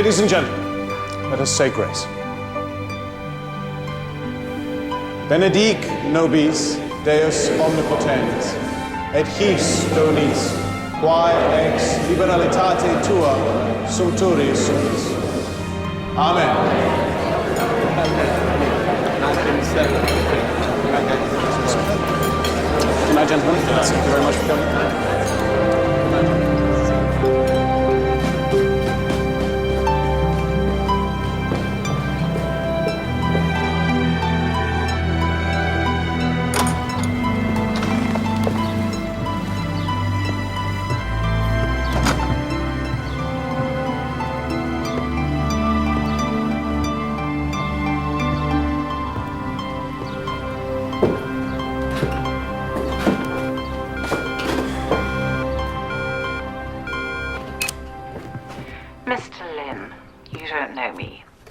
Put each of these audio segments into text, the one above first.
Ladies and gentlemen, let us say grace. Benedic nobis Deus omnipotens, et his donis, quae ex liberalitate tua sumpturis sunt. Amen. Good night, gentlemen. Thank you very much for coming.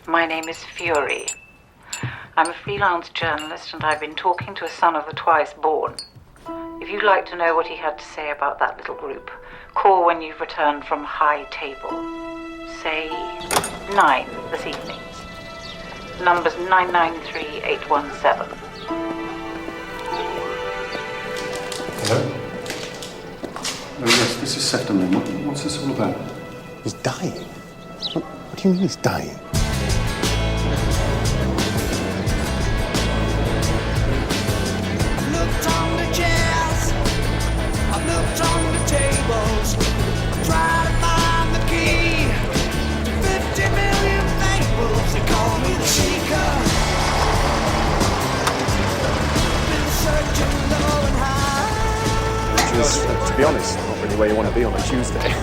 My name is Fury. I'm a freelance journalist and I've been talking to a son of the twice born. If you'd like to know what he had to say about that little group, call when you've returned from High Table. Say 9 this evening. Number's 993817. Hello? Oh yes, this is Septimus. What's this all about? He's dying. What do you mean he's dying? To be honest, not really where you want to be on a Tuesday.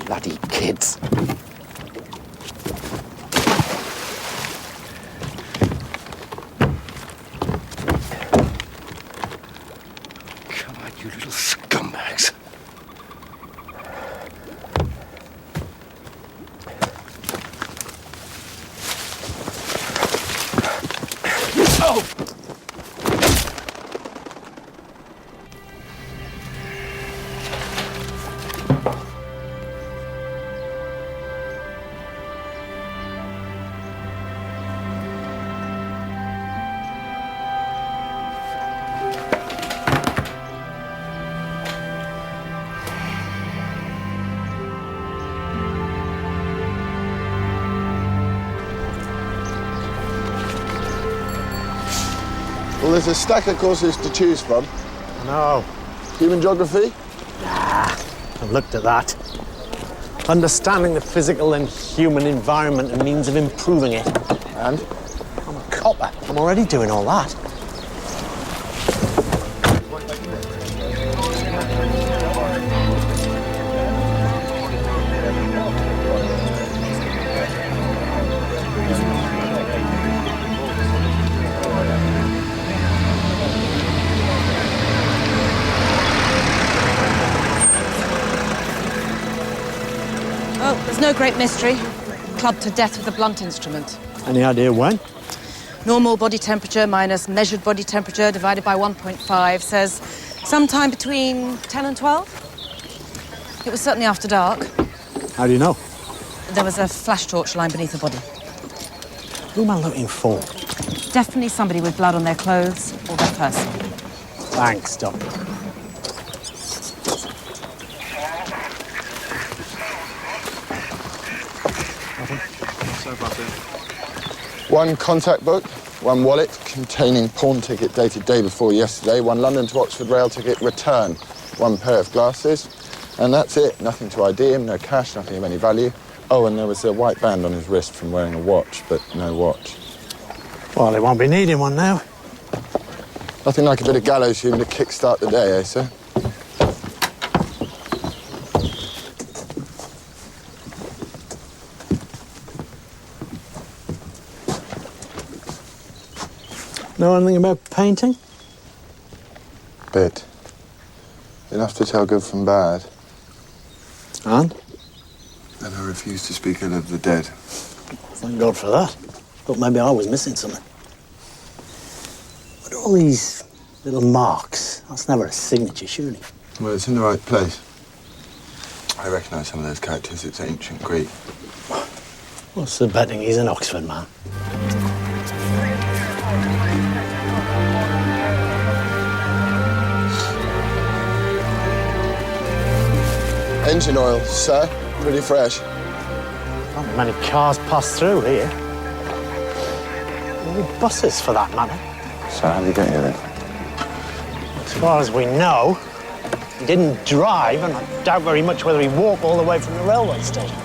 Bloody kids. Come on, you little scumbags. Oh! Well, there's a stack of courses to choose from. No. Human geography? Nah, I've looked at that. Understanding the physical and human environment and means of improving it. And? I'm a copper. I'm already doing all that. Oh, there's no great mystery. Clubbed to death with a blunt instrument. Any idea when? Normal body temperature minus measured body temperature divided by 1.5 says sometime between 10 and 12. It was certainly after dark. How do you know? There was a flash torch lying beneath the body. Who am I looking for? Definitely somebody with blood on their clothes or their person. Thanks, Doc. One contact book, one wallet containing pawn ticket dated day before yesterday, one London to Oxford rail ticket return, one pair of glasses, and that's it. Nothing to ID him, no cash, nothing of any value. Oh, and there was a white band on his wrist from wearing a watch, but no watch. Well, they won't be needing one now. Nothing like a bit of gallows humor to kickstart the day, eh, sir? Know anything about painting? Bit. Enough to tell good from bad. And? And I refuse to speak ill of the dead. Thank God for that. Thought maybe I was missing something. What are all these little marks? That's never a signature, surely. Well, it's in the right place. I recognise some of those characters. It's ancient Greek. What's the betting he's an Oxford man? Engine oil, sir. Pretty fresh. Not many cars pass through here. Or buses, for that matter. So how did he get here, then? As far as we know, he didn't drive, and I doubt very much whether he walked all the way from the railway station.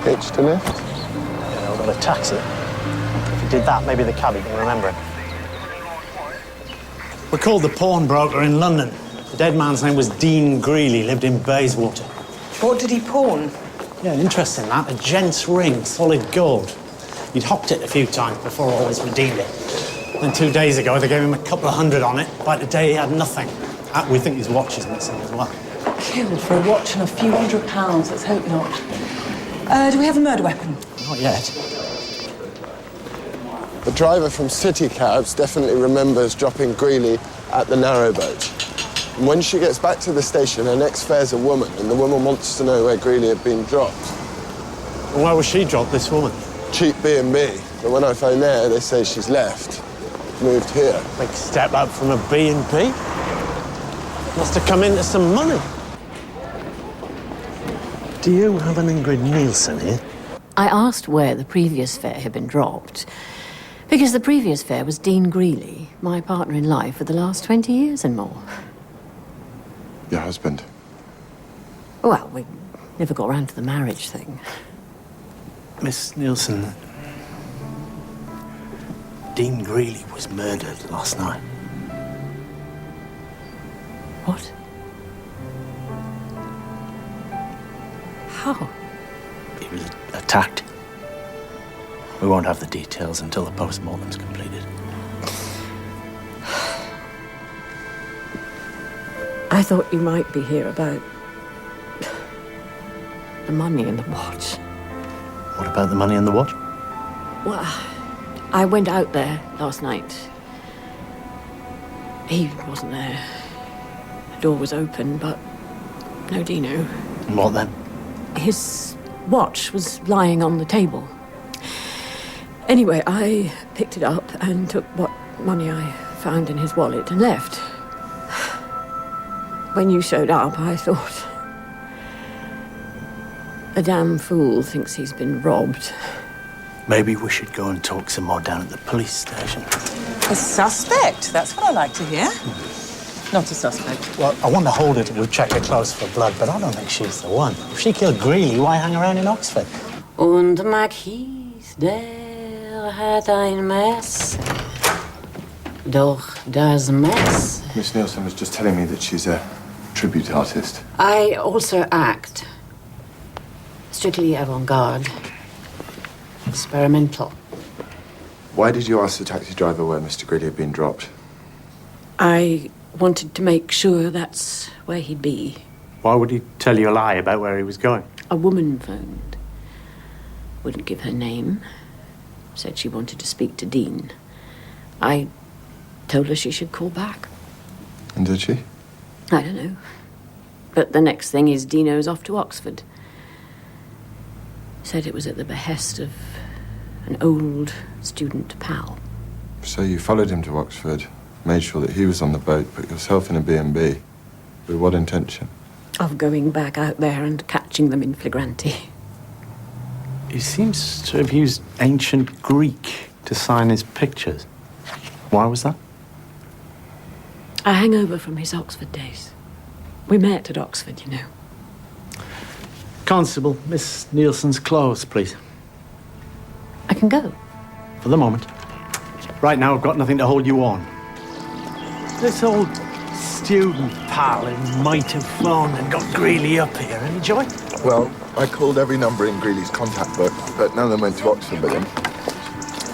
Hitched a lift? Yeah, we got a taxi. If he did that, maybe the cabbie can remember it. We called the pawnbroker in London. The dead man's name was Dean Greeley, lived in Bayswater. What did he pawn? Yeah, interesting that. A gent's ring, solid gold. He'd hocked it a few times before always redeemed it. Then 2 days ago, they gave him a couple of hundred on it. By today, he had nothing. We think his watch is missing as well. Killed for a watch and a few £100. Let's hope not. Do we have a murder weapon? Not yet. The driver from City Cabs definitely remembers dropping Greeley at the narrowboat. And when she gets back to the station, her next fare's a woman, and the woman wants to know where Greeley had been dropped. And where was she dropped, this woman? Cheap B&B. But when I phone there, they say she's left. Moved here. Big step up from a B&B. Must have come into some money. Do you have an Ingrid Nielsen here? I asked where the previous fare had been dropped, because the previous fare was Dean Greeley, my partner in life for the last 20 years and more. Your husband? Well, we never got round to the marriage thing. Miss Nielsen, Dean Greeley was murdered last night. What? How? He was attacked. We won't have the details until the post-mortem's completed. I thought you might be here about the money and the watch. What about the money and the watch? Well, I went out there last night. He wasn't there. The door was open, but no Dino. And what then? His watch was lying on the table. Anyway, I picked it up and took what money I found in his wallet and left. When you showed up, I thought, a damn fool thinks he's been robbed. Maybe we should go and talk some more down at the police station. A suspect? That's what I like to hear. Not a suspect. Well, I want to hold her till we check her clothes for blood, but I don't think she's the one. If she killed Greeley, why hang around in Oxford? Und mag hieß, der hat ein Mess. Doch das Mess. Miss Nielsen was just telling me that she's a tribute artist. I also act. Strictly avant-garde. Experimental. Why did you ask the taxi driver where Mr. Greeley had been dropped? I wanted to make sure that's where he'd be. Why would he tell you a lie about where he was going? A woman phoned. Wouldn't give her name. Said she wanted to speak to Dean. I told her she should call back. And did she? I don't know. But the next thing is Dino's off to Oxford. Said it was at the behest of an old student pal. So you followed him to Oxford, made sure that he was on the boat, put yourself in a B&B. With what intention? Of going back out there and catching them in flagranti. He seems to have used ancient Greek to sign his pictures. Why was that? A hangover from his Oxford days. We met at Oxford, you know. Constable, Miss Nielsen's clothes, please. I can go. For the moment. Right now, I've got nothing to hold you on. This old student pal who might have phoned and got Greeley up here. Any joy? Well, I called every number in Greeley's contact book, but none of them went to Oxford with him.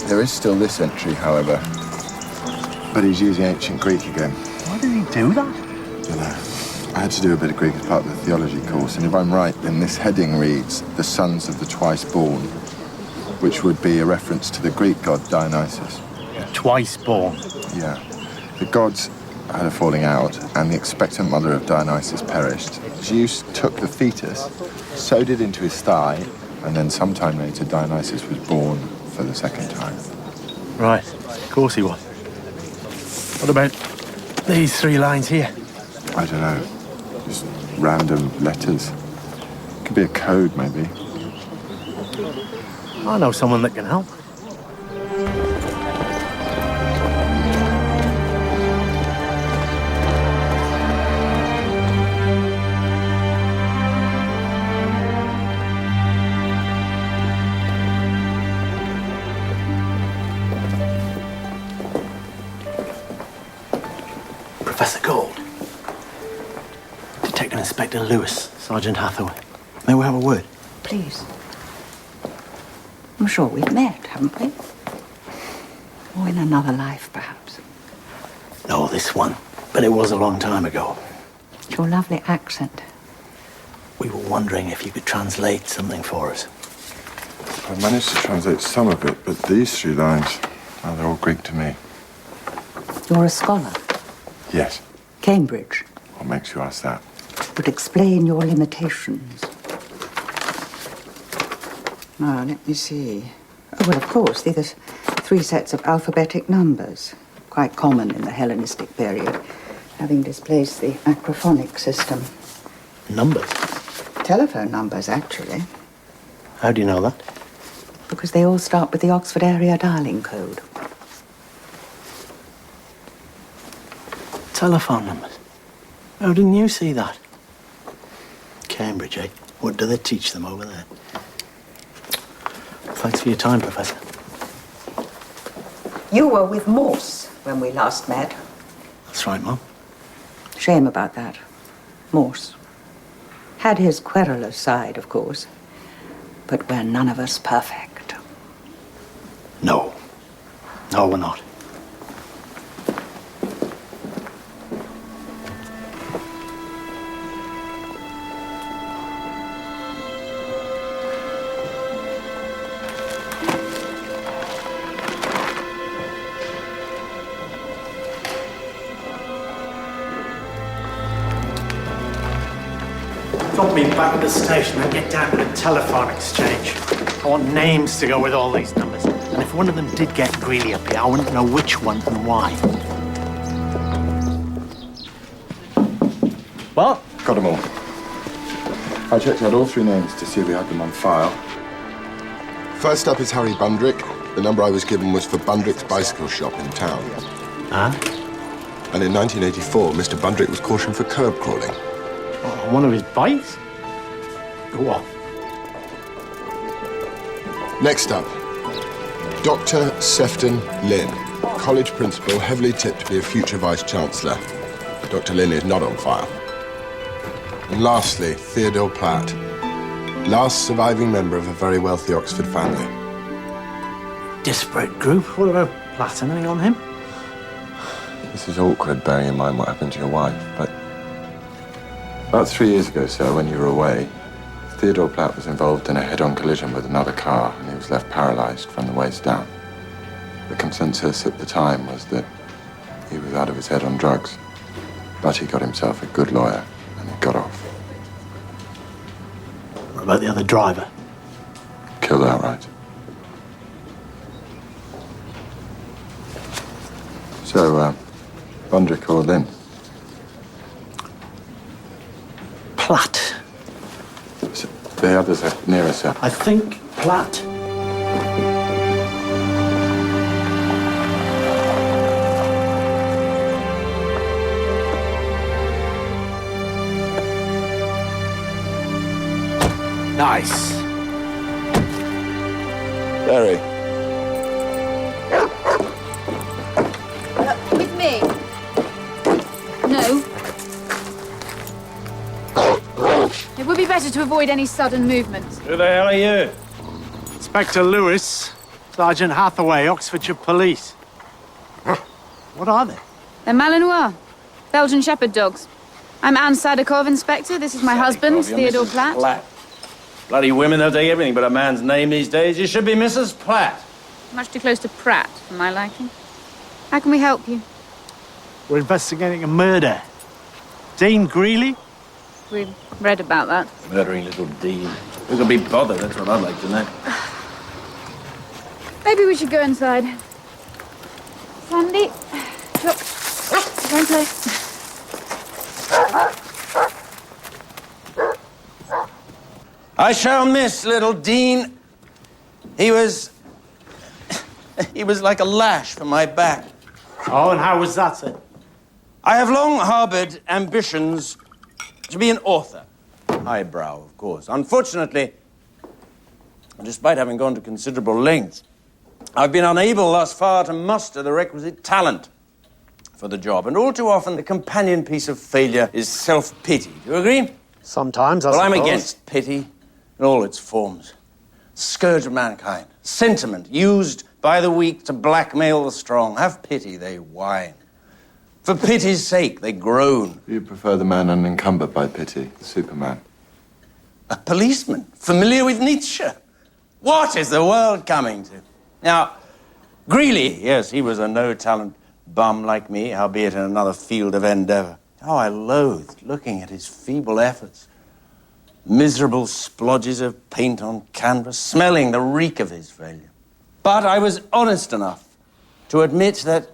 There is still this entry, however. But he's using ancient Greek again. Why did he do that? I don't know. I had to do a bit of Greek as part of the theology course, and if I'm right, then this heading reads, "The Sons of the Twice Born," which would be a reference to the Greek god Dionysus. Twice born. Yeah. The gods had a falling out, and the expectant mother of Dionysus perished. Zeus took the fetus, sewed it into his thigh, and then sometime later Dionysus was born for the second time. Right. Of course he was. What about these 3 lines here? I don't know. Just random letters. Could be a code, maybe. I know someone that can help. Professor Gold. Detective Inspector Lewis, Sergeant Hathaway. May we have a word? Please. I'm sure we've met, haven't we? Or in another life, perhaps. No, this one. But it was a long time ago. Your lovely accent. We were wondering if you could translate something for us. I managed to translate some of it, but these 3 lines, well, they're all Greek to me. You're a scholar. Yes. Cambridge. What makes you ask that? Would explain your limitations. Now, let me see. Oh, well, of course, there's 3 sets of alphabetic numbers, quite common in the Hellenistic period, having displaced the acrophonic system. Numbers? Telephone numbers, actually, How do you know that? because they all start with the Oxford area dialing code. Telephone numbers. How didn't you see that? Cambridge, eh? What do they teach them over there? Thanks for your time, Professor. You were with Morse when we last met. That's right, Mum. Shame about that. Morse. Had his querulous side, of course. But we're none of us perfect. No. No, we're not. Drop me back at the station and get down to the telephone exchange. I want names to go with all these numbers. And if one of them did get Greeley up here, I want to know which one and why. What? Got them all. I checked out all 3 names to see if we had them on file. First up is Harry Bundrick. The number I was given was for Bundrick's bicycle shop in town. Huh? And in 1984, Mr. Bundrick was cautioned for curb crawling. Oh, one of his bikes? What? Next up, Dr. Sefton Lynn, college principal, heavily tipped to be a future vice-chancellor. Dr. Lynn is not on file. And lastly, Theodore Platt, last surviving member of a very wealthy Oxford family. Disparate group. What about Platt? Anything on him? This is awkward, bearing in mind what happened to your wife, but about 3 years ago, sir, when you were away, Theodore Platt was involved in a head-on collision with another car, and he was left paralyzed from the waist down. The consensus at the time was that he was out of his head on drugs, but he got himself a good lawyer, and he got off. What about the other driver? Killed outright. So, Bundrick or Lynn? Platt. The others are nearer, sir. I think Platt. Nice. Very. With me? No. It would be better to avoid any sudden movements. Who the hell are you? Inspector Lewis, Sergeant Hathaway, Oxfordshire Police. What are they? They're Malinois, Belgian Shepherd dogs. I'm Anne Sadikov, Inspector. This is my husband, Theodore Platt. Bloody women, they'll take everything but a man's name these days. You should be Mrs. Platt. Much too close to Pratt, for my liking. How can we help you? We're investigating a murder. Dean Greeley? We read about that. Murdering little Dean. Who can be bothered? That's what I'd like to know. Maybe we should go inside. Sandy, look, go and play. I shall miss little Dean. He was like a lash for my back. Oh, and how was that, sir? I have long harbored ambitions to be an author. Highbrow, of course. Unfortunately, despite having gone to considerable lengths, I've been unable thus far to muster the requisite talent for the job. And all too often, the companion piece of failure is self-pity. Do you agree? Sometimes, I Well, I'm suppose. against pity in all its forms. Scourge of mankind. Sentiment used by the weak to blackmail the strong. Have pity, they whine. For pity's sake, they groan. Do you prefer the man unencumbered by pity, the Superman? A policeman, familiar with Nietzsche. What is the world coming to? Now, Greeley, yes, he was a no-talent bum like me, albeit in another field of endeavour. Oh, I loathed looking at his feeble efforts. Miserable splodges of paint on canvas, smelling the reek of his failure. But I was honest enough to admit that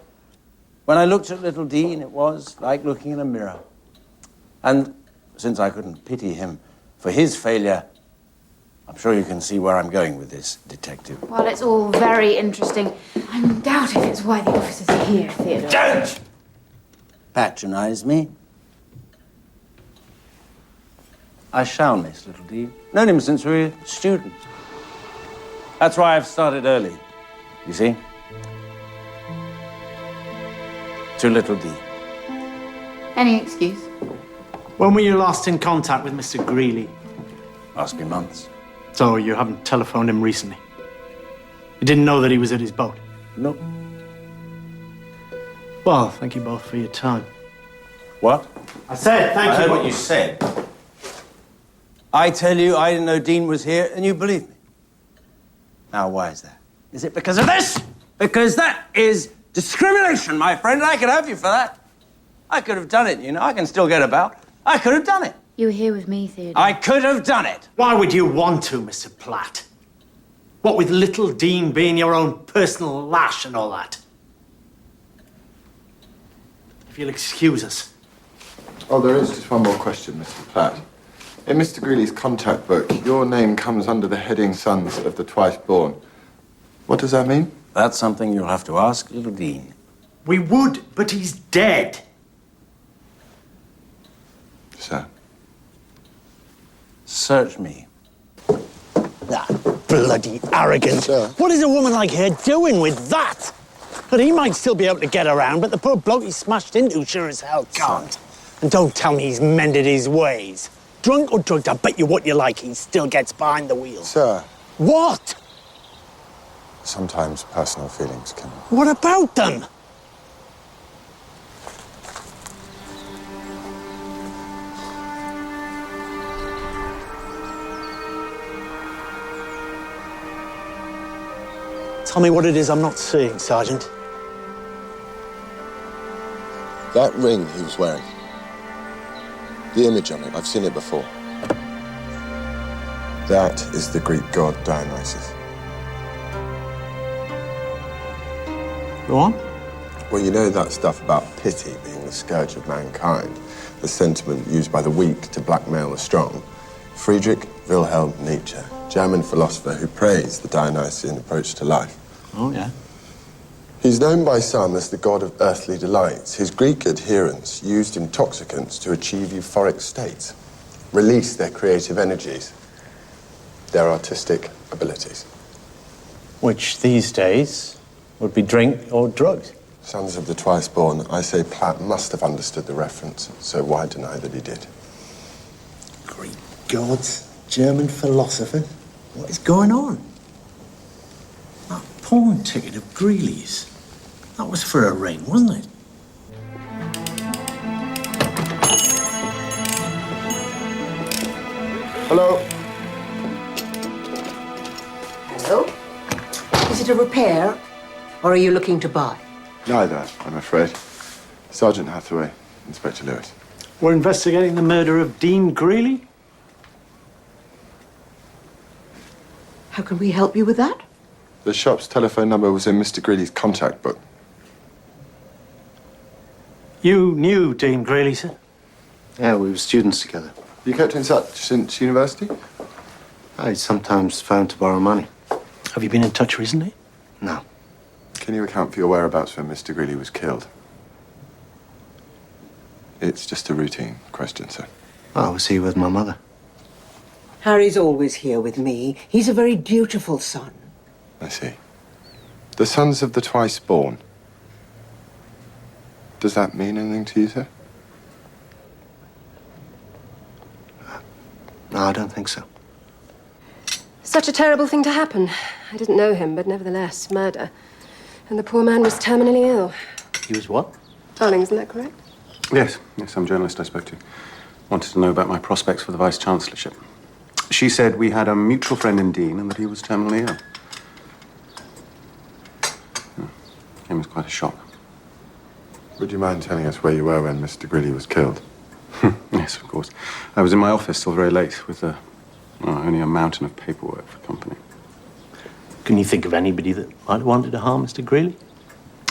when I looked at little Dean, it was like looking in a mirror. And since I couldn't pity him for his failure, I'm sure you can see where I'm going with this, Detective. Well, it's all very interesting. I doubt if it's why the officers are here, Theodore. Don't patronize me. I shall miss little Dean. Known him since we were students. That's why I've started early, you see? To little Dean. Any excuse? When were you last in contact with Mr. Greeley? Must be months. So you haven't telephoned him recently? You didn't know that he was at his boat? Nope. Well, thank you both for your time. What? I said thank I you. heard what you said. I tell you, I didn't know Dean was here, and you believe me. Now, why is that? Is it because of this? Because that is discrimination, my friend. I could have you for that. I could have done it, you know. I can still get about. I could have done it. You were here with me, Theodore. I could have done it. Why would you want to, Mr. Platt? What with little Dean being your own personal lash and all that? If you'll excuse us. Oh, there is just one more question, Mr. Platt. In Mr. Greeley's contact book, your name comes under the heading Sons of the Twice Born. What does that mean? That's something you'll have to ask little Dean. We would, but he's dead. Sir. Search me. That bloody arrogant. Sir. What is a woman like her doing with that? But he might still be able to get around, but the poor bloke he smashed into sure as hell can't. And don't tell me he's mended his ways. Drunk or drugged, I bet you what you like, he still gets behind the wheel. Sir. What? Sometimes personal feelings can... What about them? Tell me what it is I'm not seeing, Sergeant. That ring he was wearing. The image on it, I've seen it before. That is the Greek god Dionysus. Go on. Well, you know that stuff about pity being the scourge of mankind, the sentiment used by the weak to blackmail the strong. Friedrich Wilhelm Nietzsche German philosopher who praised the Dionysian approach to life. Oh, yeah? He's known by some as the god of earthly delights. His Greek adherents used intoxicants to achieve euphoric states, release their creative energies, their artistic abilities. Which these days would be drink or drugs. Sons of the Twice Born, I say Platt must have understood the reference, so why deny that he did? Greek gods, German philosophers. What is going on? That pawn ticket of Greeley's. That was for a ring, wasn't it? Hello? Hello? Is it a repair, or are you looking to buy? Neither, I'm afraid. Sergeant Hathaway, Inspector Lewis. We're investigating the murder of Dean Greeley? How can we help you with that? The shop's telephone number was in Mr. Greeley's contact book. You knew Dean Greeley, sir? Yeah, we were students together. You kept in touch since university? I sometimes found to borrow money. Have you been in touch recently? No. Can you account for your whereabouts when Mr. Greeley was killed? It's just a routine question, sir. Oh, was he with my mother? Harry's always here with me. He's a very dutiful son. I see. The Sons of the Twice Born. Does that mean anything to you, sir? No, I don't think so. Such a terrible thing to happen. I didn't know him, but nevertheless, murder. And the poor man was terminally ill. He was what? Darling, isn't that correct? Yes, some journalist I spoke to wanted to know about my prospects for the Vice-Chancellorship. She said we had a mutual friend in Dean and that he was terminally ill. Came as quite a shock. Would you mind telling us where you were when Mr. Greeley was killed? Yes, of course. I was in my office till very late with only a mountain of paperwork for company. Can you think of anybody that might have wanted to harm Mr. Greeley?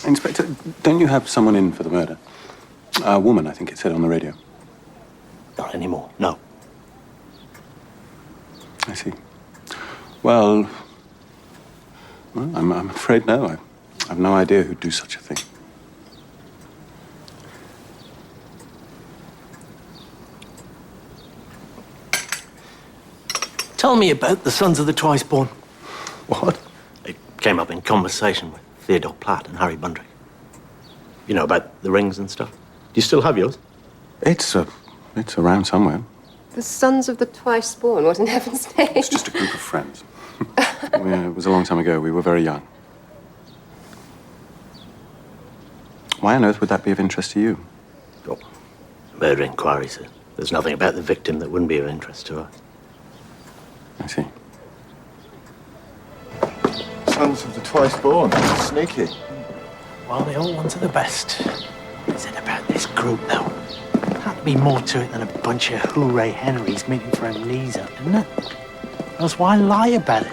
Inspector, don't you have someone in for the murder? A woman, I think it said on the radio. Not anymore, no. I see. Well, I'm afraid no. I've no idea who'd do such a thing. Tell me about the Sons of the Twice Born. What? It came up in conversation with Theodore Platt and Harry Bundrick. You know, about the rings and stuff. Do you still have yours? It's around somewhere. The Sons of the Twice Born. What in heaven's name? It's just a group of friends. Yeah, it was a long time ago. We were very young. Why on earth would that be of interest to you? Oh, murder inquiry, sir. There's nothing about the victim that wouldn't be of interest to us. I see. Sons of the Twice Born. Sneaky. Well, they all wanted the best. Is it about this group, though? There had to be more to it than a bunch of hooray Henrys meeting for amnesia, didn't it? Else why lie about it?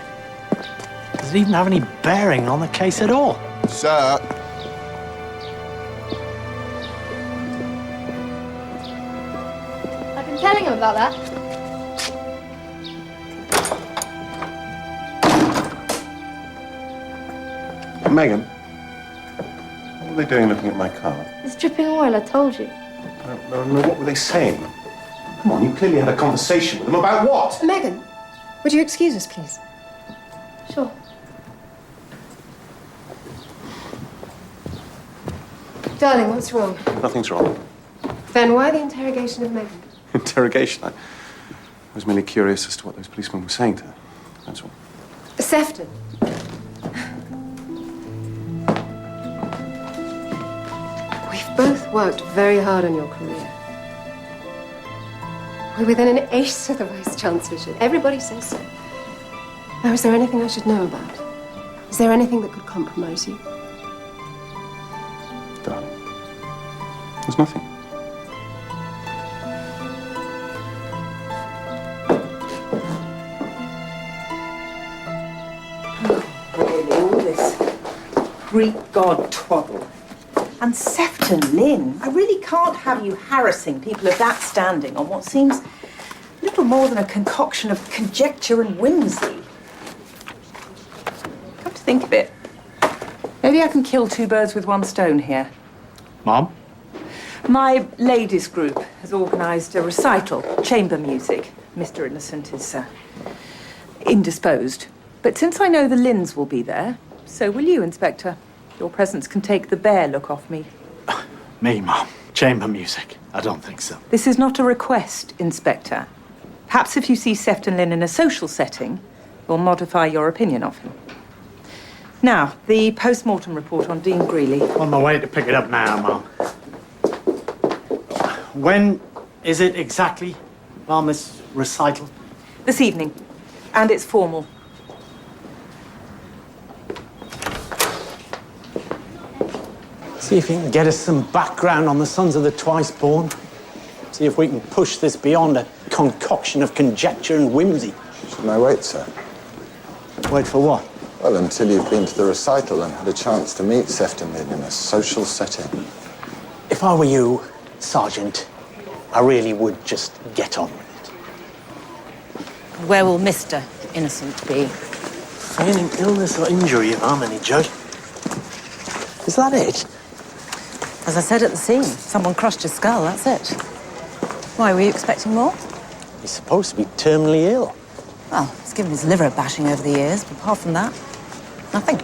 Does it even have any bearing on the case at all? Sir. I've been telling him about that. Megan, what were they doing looking at my car? It's dripping oil, I told you. No, what were they saying? Come on, you clearly had a conversation with them about what? Megan, would you excuse us, please? Sure. Darling, what's wrong? Nothing's wrong. Then why the interrogation of Megan? Interrogation. I was merely curious as to what those policemen were saying to her. That's all. Sefton. We've both worked very hard on your career. We're within an ace of the Vice-Chancellorship. Everybody says so. Now, is there anything I should know about? Is there anything that could compromise you? Darling, there's nothing. Really, all this Greek god twaddle. And Sefton Lynn, I really can't have you harassing people of that standing on what seems a little more than a concoction of conjecture and whimsy. Come to think of it, maybe I can kill two birds with one stone here. Mom? My ladies' group has organised a recital, chamber music. Mr. Innocent is indisposed. But since I know the Lynns will be there, so will you, Inspector. Your presence can take the bear look off me. Me, Mom. Chamber music. I don't think so. This is not a request, Inspector. Perhaps if you see Sefton Lynn in a social setting, you'll modify your opinion of him. Now, the post-mortem report on Dean Greeley. On my way to pick it up now, Mom. When is it exactly, Mom, this recital? This evening. And it's formal. See if you can get us some background on the sons of the twice-born. See if we can push this beyond a concoction of conjecture and whimsy. Shouldn't I wait, sir? Wait for what? Well, until you've been to the recital and had a chance to meet Sefton Lynn in a social setting. If I were you, Sergeant, I really would just get on with it. Where will Mr. Innocent be? Feigning illness or injury, if I'm any judge. Is that it? As I said at the scene, someone crushed his skull, that's it. Why, were you expecting more? He's supposed to be terminally ill. Well, he's given his liver a bashing over the years, but apart from that, nothing.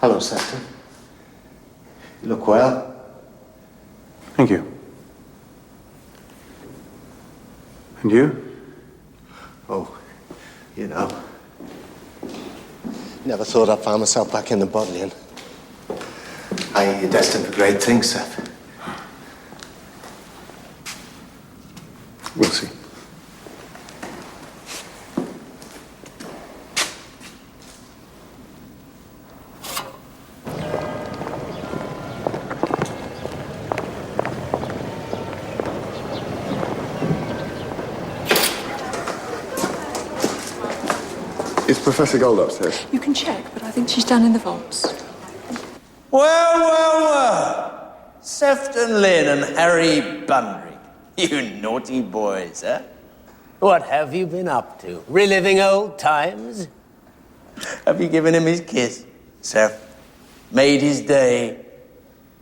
Hello, Sefton. You look well. Thank you. And you? Oh, you know. Never thought I'd find myself back in the Bodleian. You're destined for great things, Seth. We'll see. Is Professor Gold upstairs? You can check, but I think she's down in the vaults. Well. Sefton Lynn and Harry Bundry. You naughty boys, eh? What have you been up to? Reliving old times? Have you given him his kiss, Seth? Made his day?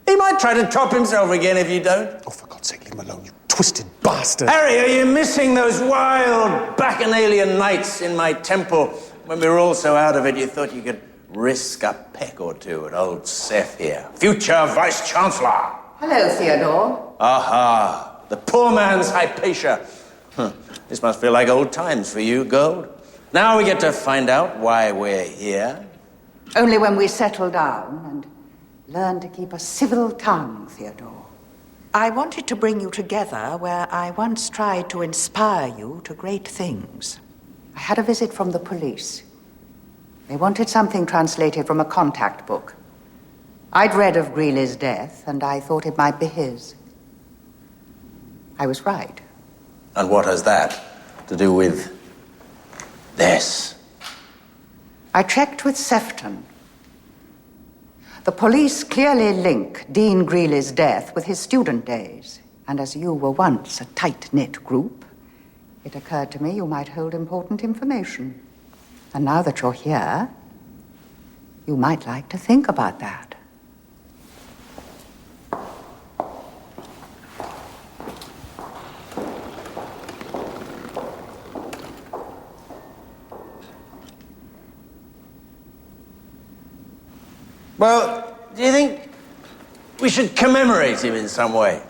He might try to top himself again if you don't. Oh, for God's sake, leave him alone, you twisted bastard. Harry, are you missing those wild bacchanalian nights in my temple when we were all so out of it you thought you could risk a peck or two at old Seth here, future Vice-Chancellor? Hello, Theodore. Aha, the poor man's Hypatia. This must feel like old times for you, Gold. Now we get to find out why we're here. Only when we settle down and learn to keep a civil tongue, Theodore. I wanted to bring you together where I once tried to inspire you to great things. I had a visit from the police. They wanted something translated from a contact book. I'd read of Greeley's death, and I thought it might be his. I was right. And what has that to do with this? I checked with Sefton. The police clearly link Dean Greeley's death with his student days. And as you were once a tight-knit group, it occurred to me you might hold important information. And now that you're here, you might like to think about that. Well, do you think We should commemorate him in some way,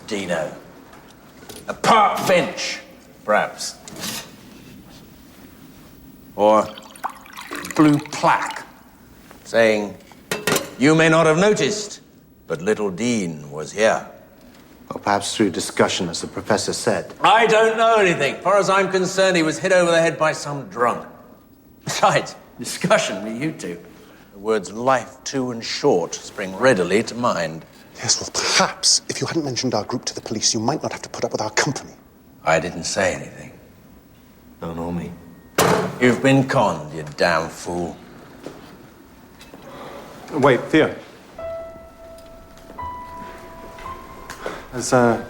Dino. A park bench, perhaps. Or a blue plaque saying, "You may not have noticed, but little Dean was here." Or perhaps through discussion, as the professor said. I don't know anything. As far as I'm concerned, he was hit over the head by some drunk. Besides, discussion with you two. The words life too and short spring readily to mind. Yes, well, perhaps if you hadn't mentioned our group to the police, you might not have to put up with our company. I didn't say anything. Don't know me. You've been conned, you damn fool. Wait, Theo. Has either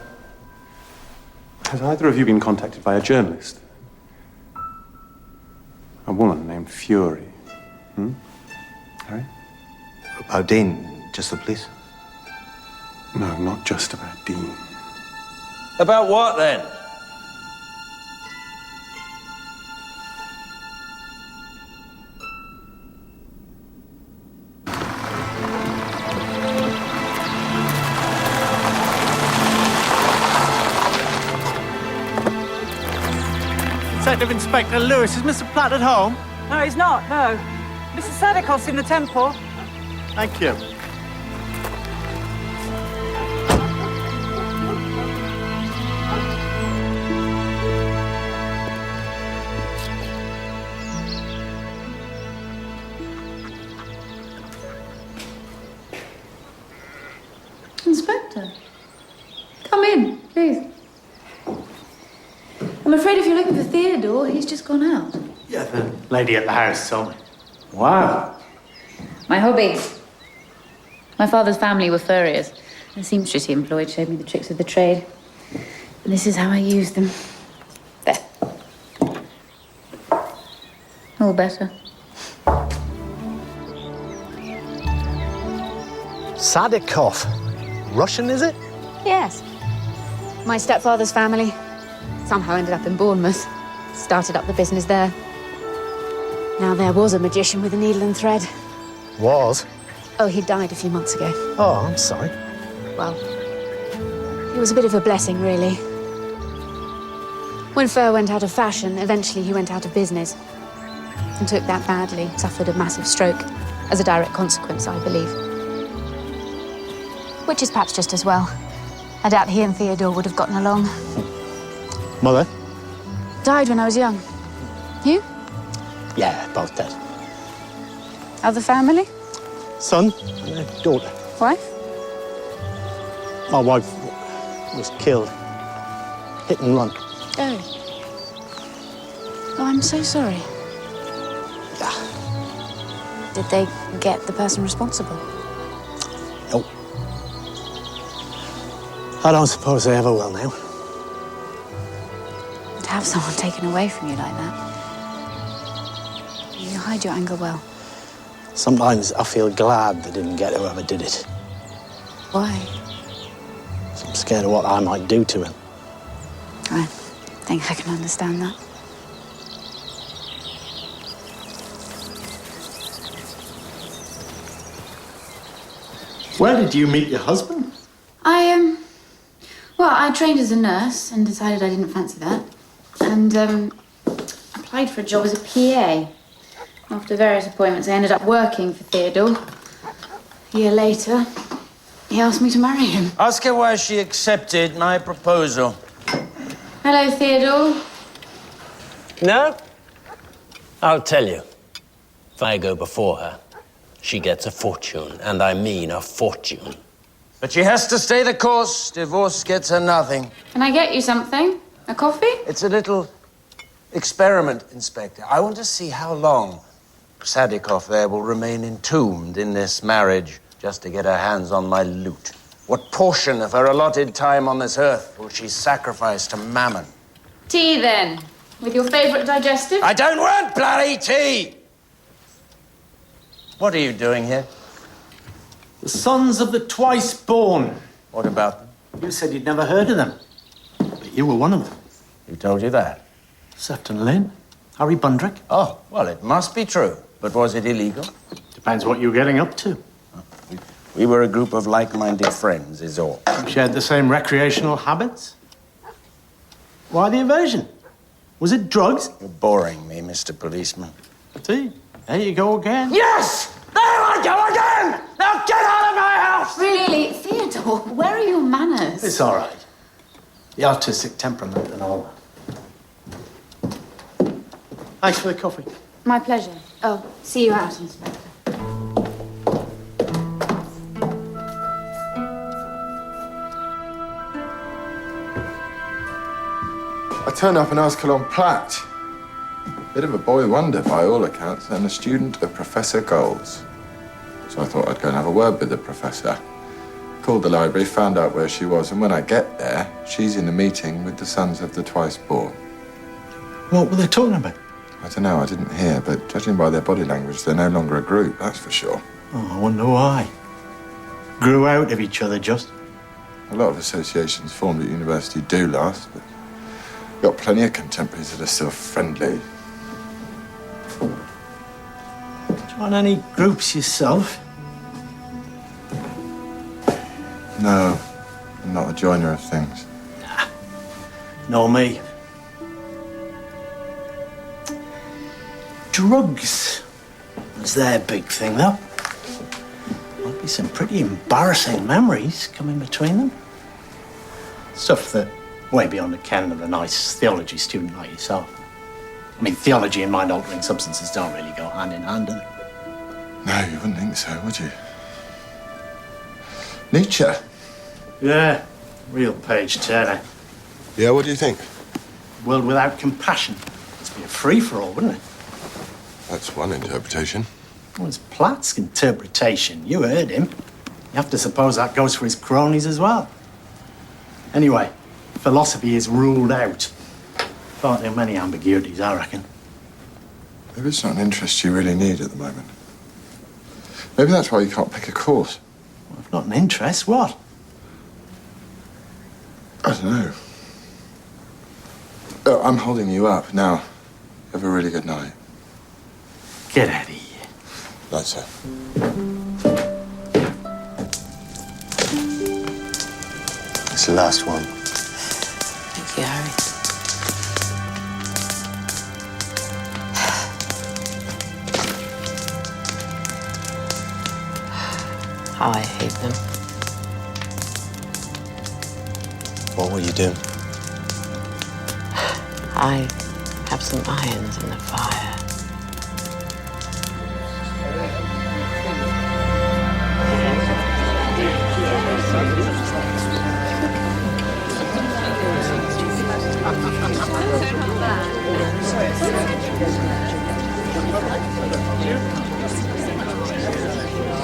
of you been contacted by a journalist? A woman named Fury. Harry? About Dean, just the police? No, not just about Dean. About what, then? Detective Inspector Lewis, is Mr. Platt at home? No, he's not, no. Mrs. Sadikov's in the temple. Thank you. Inspector, come in, please. I'm afraid if you're looking for Theodore, he's just gone out. Yeah, the lady at the house told me. Wow. My hobby. My father's family were furriers. The seamstress he employed showed me the tricks of the trade. And this is how I use them. There. All better. Sadikov. Russian, is it? Yes. My stepfather's family somehow ended up in Bournemouth. Started up the business there. Now there was a magician with a needle and thread. Was? Oh, he died a few months ago. Oh, I'm sorry. Well, it was a bit of a blessing, really. When fur went out of fashion, eventually he went out of business. And took that badly, suffered a massive stroke. As a direct consequence, I believe. Which is perhaps just as well. I doubt he and Theodore would have gotten along. Mother? Died when I was young. You? Yeah, both dead. Other family? Son and a daughter. Wife? My wife was killed. Hit and run. Oh. Oh, I'm so sorry. Did they get the person responsible? Nope. I don't suppose they ever will now. To have someone taken away from you like that. You hide your anger well. Sometimes I feel glad they didn't get whoever did it. Why? I'm scared of what I might do to him. I think I can understand that. Where did you meet your husband? Well, I trained as a nurse and decided I didn't fancy that. And, applied for a job as a PA. After various appointments, I ended up working for Theodore. A year later, he asked me to marry him. Ask her why she accepted my proposal. Hello, Theodore. No? I'll tell you. If I go before her, she gets a fortune, and I mean a fortune. But she has to stay the course. Divorce gets her nothing. Can I get you something? A coffee? It's a little experiment, Inspector. I want to see how long Sadikov there will remain entombed in this marriage just to get her hands on my loot. What portion of her allotted time on this earth will she sacrifice to Mammon? Tea, then. With your favourite digestive? I don't want bloody tea! What are you doing here? The Sons of the Twice Born. What about them? You said you'd never heard of them. But you were one of them. Who told you that? Sefton Lynn. Harry Bundrick. Oh, well, it must be true. But was it illegal? Depends what you're getting up to. We were a group of like-minded friends, is all. You shared the same recreational habits? Why the aversion? Was it drugs? You're boring me, Mr. Policeman. See, there you go again. Yes! There I go again! Now get out of my house! Really, Theodore, where are your manners? It's all right. The artistic temperament and all that. Thanks for the coffee. My pleasure. Oh, see you out, Inspector. I turned up an article on Platt. Bit of a boy wonder by all accounts, and a student of Professor Gold's. So I thought I'd go and have a word with the professor. Called the library, found out where she was, and when I get there, she's in a meeting with the sons of the twice born. What were they talking about? I don't know, I didn't hear, but judging by their body language, they're no longer a group, that's for sure. Oh, I wonder why. Grew out of each other, just. A lot of associations formed at university do last, but got plenty of contemporaries that are still friendly. Join any groups yourself? No, I'm not a joiner of things. Nor me. Drugs was their big thing, though. Might be some pretty embarrassing memories coming between them. Stuff that way beyond the ken of a nice theology student like yourself. I mean, theology and mind-altering substances don't really go hand in hand, do they? No, you wouldn't think so, would you? Nietzsche? Yeah, real page-turner. Yeah, what do you think? World without compassion. Must be a free-for-all, wouldn't it? That's one interpretation. Well, it's Platt's interpretation. You heard him. You have to suppose that goes for his cronies as well. Anyway, philosophy is ruled out. Far too many ambiguities, I reckon. Maybe it's not an interest you really need at the moment. Maybe that's why you can't pick a course. Well, if not an interest, what? I don't know. Oh, I'm holding you up. Now, have a really good night. Get out of here. Right, sir. It's the last one. Thank you, Harry. How I hate them. What will you do? I have some irons in the fire.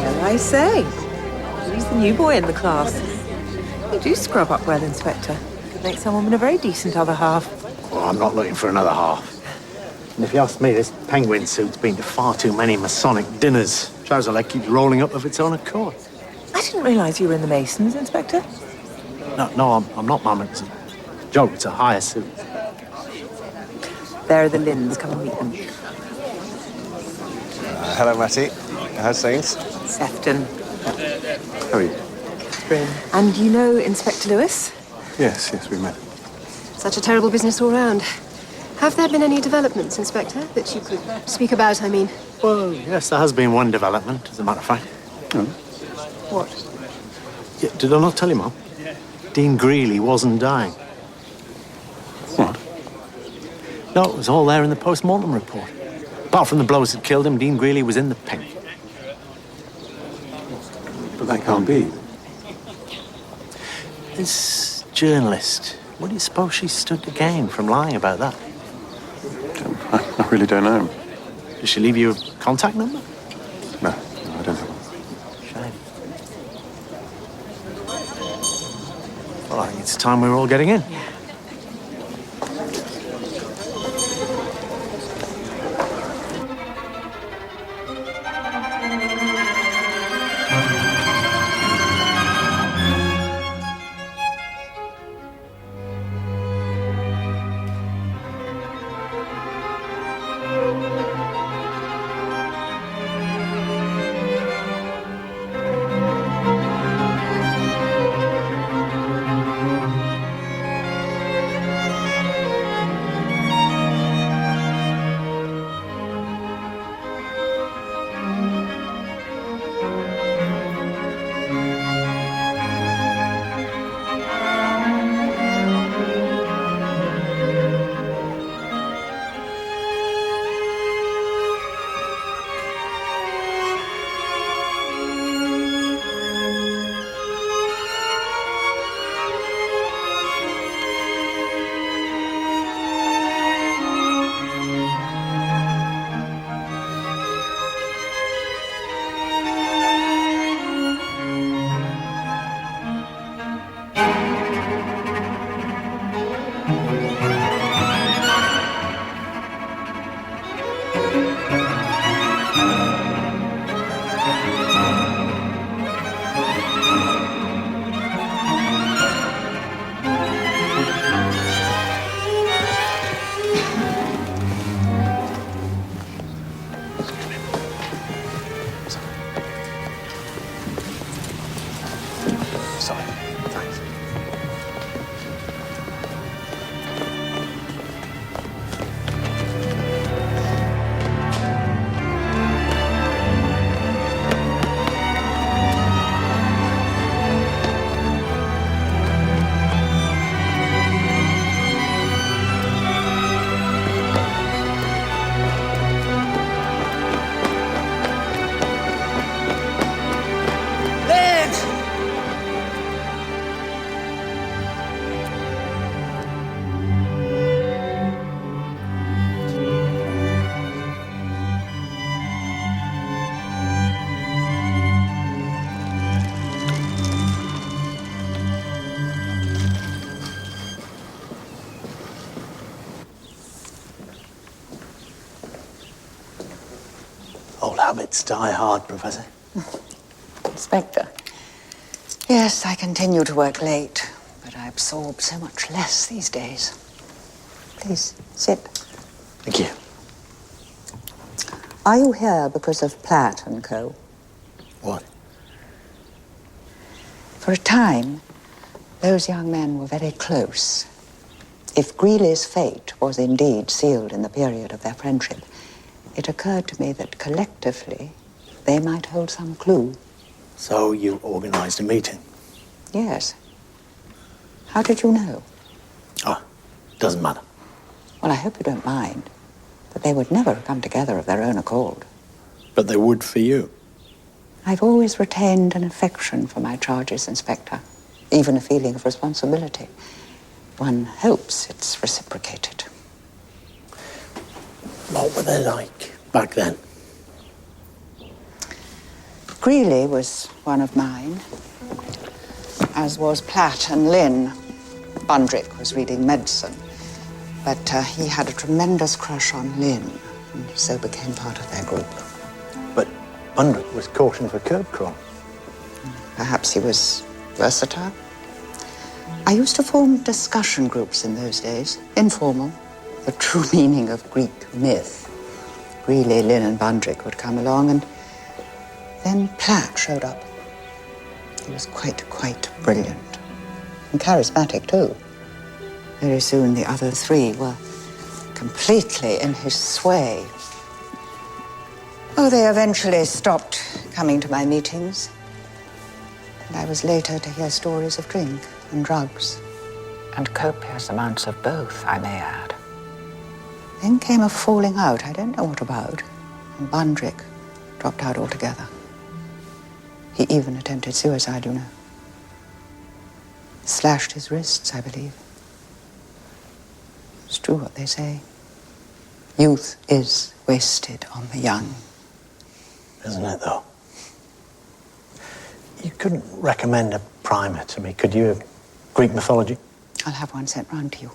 Well, I say, he's the new boy in the class. You do scrub up well, Inspector. Could make someone a very decent other half. Well, I'm not looking for another half. And if you ask me, this penguin suit's been to far too many Masonic dinners. Trouser leg keeps rolling up of its own accord. I didn't realise you were in the Masons, Inspector. No, I'm not, Mum. It's a joke. It's a hire suit. There are the Lynns. Come and meet them. Hello, Matty. How's things? Sefton. How are you? Catherine. And you know Inspector Lewis? Yes, we met. Such a terrible business all round. Have there been any developments, Inspector, that you could speak about, I mean? Well, yes, there has been one development, as a matter of fact. What? Yeah, did I not tell you, Mum? Dean Greeley wasn't dying. What? No, it was all there in the post-mortem report. Apart from the blows that killed him, Dean Greeley was in the pink. But that can't be. This journalist, what do you suppose she stood to gain from lying about that? I really don't know. Did she leave you a contact number? No, I don't have one. Shame. Well, I think it's time we were all getting in. It's die hard, Professor. Inspector. Yes, I continue to work late, but I absorb so much less these days. Please, sit. Thank you. Are you here because of Platt and Co? What? For a time, those young men were very close. If Greeley's fate was indeed sealed in the period of their friendship, it occurred to me that collectively they might hold some clue. So you organised a meeting? Yes. How did you know? Oh, doesn't matter. Well, I hope you don't mind, but they would never come together of their own accord. But they would for you. I've always retained an affection for my charges, Inspector, even a feeling of responsibility. One hopes it's reciprocated. What were they like back then? Greeley was one of mine, as was Platt and Lynn. Bundrick was reading medicine, but he had a tremendous crush on Lynn, and so became part of their group. But Bundrick was cautioned for curb crawl. Perhaps he was versatile. I used to form discussion groups in those days, informal, the true meaning of Greek myth. Greeley, Lynn, and Bundrick would come along, and then Platt showed up. He was quite brilliant. And charismatic, too. Very soon, the other three were completely in his sway. Oh, they eventually stopped coming to my meetings. And I was later to hear stories of drink and drugs. And copious amounts of both, I may add. Then came a falling out, I don't know what about. And Bundrick dropped out altogether. He even attempted suicide, you know. Slashed his wrists, I believe. It's true what they say. Youth is wasted on the young. Isn't it, though? You couldn't recommend a primer to me, could you, of Greek mythology? I'll have one sent round to you.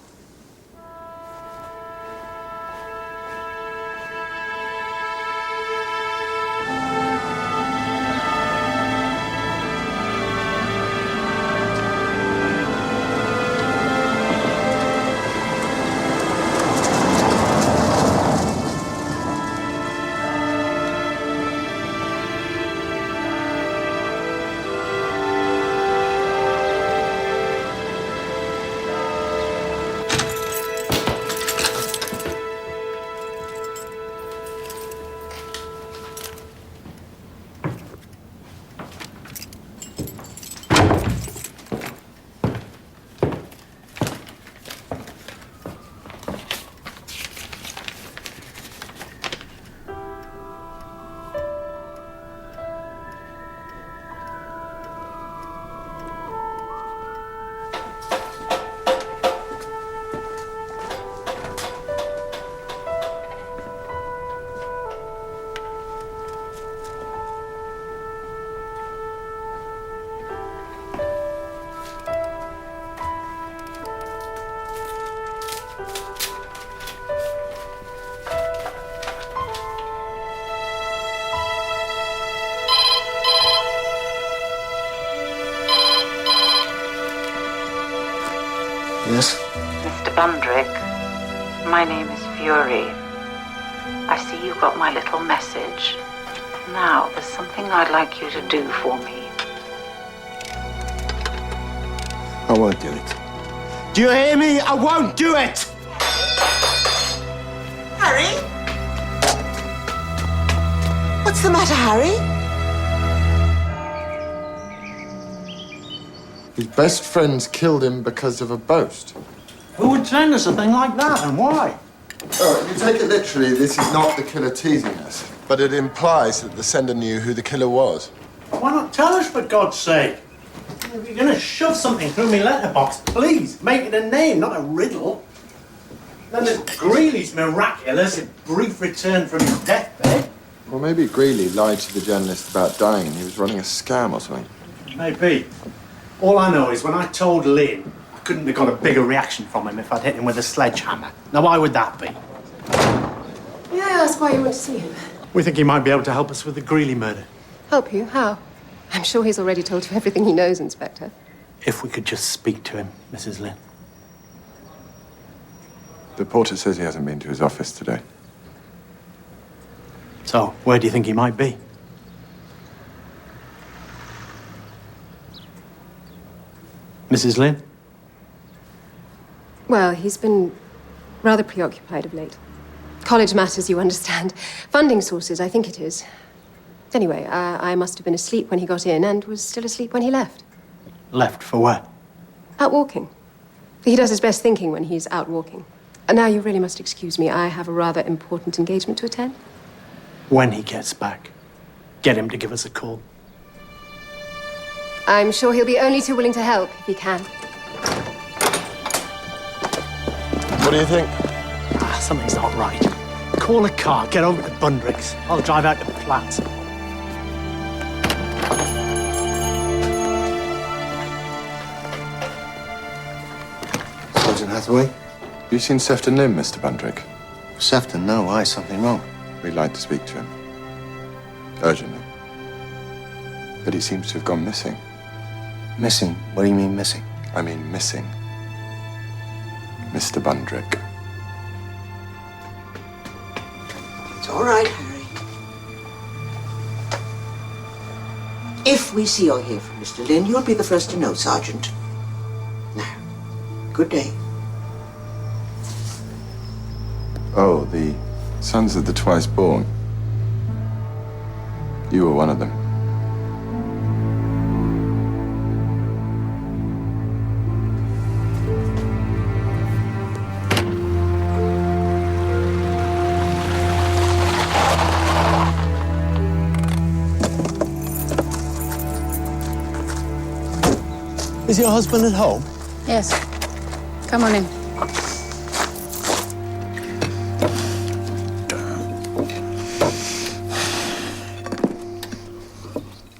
Yes? Mr. Bundrick, my name is Fury. I see you got my little message. Now, there's something I'd like you to do for me. I won't do it. Do you hear me? I won't do it! Harry? What's the matter, Harry? His best friends killed him because of a boast. Who would send us a thing like that, and why? Oh, if you take it literally, this is not the killer teasing us. But it implies that the sender knew who the killer was. Why not tell us, for God's sake? If you're going to shove something through my letterbox, please make it a name, not a riddle. Then there's Greeley's miraculous brief return from his deathbed. Or maybe Greeley lied to the journalist about dying and he was running a scam or something. Maybe. All I know is when I told Lynn, I couldn't have got a bigger reaction from him if I'd hit him with a sledgehammer. Now, why would that be? May I ask why you want to see him? We think he might be able to help us with the Greeley murder. Help you? How? I'm sure he's already told you everything he knows, Inspector. If we could just speak to him, Mrs. Lynn. The porter says he hasn't been to his office today. So, where do you think he might be? Mrs. Lynn? Well, he's been rather preoccupied of late. College matters, you understand. Funding sources, I think it is. Anyway, I must have been asleep when he got in and was still asleep when he left. Left for where? Out walking. He does his best thinking when he's out walking. And now you really must excuse me. I have a rather important engagement to attend. When he gets back, get him to give us a call. I'm sure he'll be only too willing to help if he can. What do you think? Something's not right. Call a car, get over to Bundrick's. I'll drive out to Platt. Sergeant Hathaway? Have you seen Sefton Lynn, Mr. Bundrick? Sefton? No, why? Something wrong? We'd like to speak to him. Urgently. But he seems to have gone missing. Missing? What do you mean missing? I mean missing. Mr. Bundrick. It's all right, Harry. If we see or hear from Mr. Lynn, you'll be the first to know, Sergeant. Now, good day. Oh, the sons of the twice born. You were one of them. Is your husband at home? Yes. Come on in.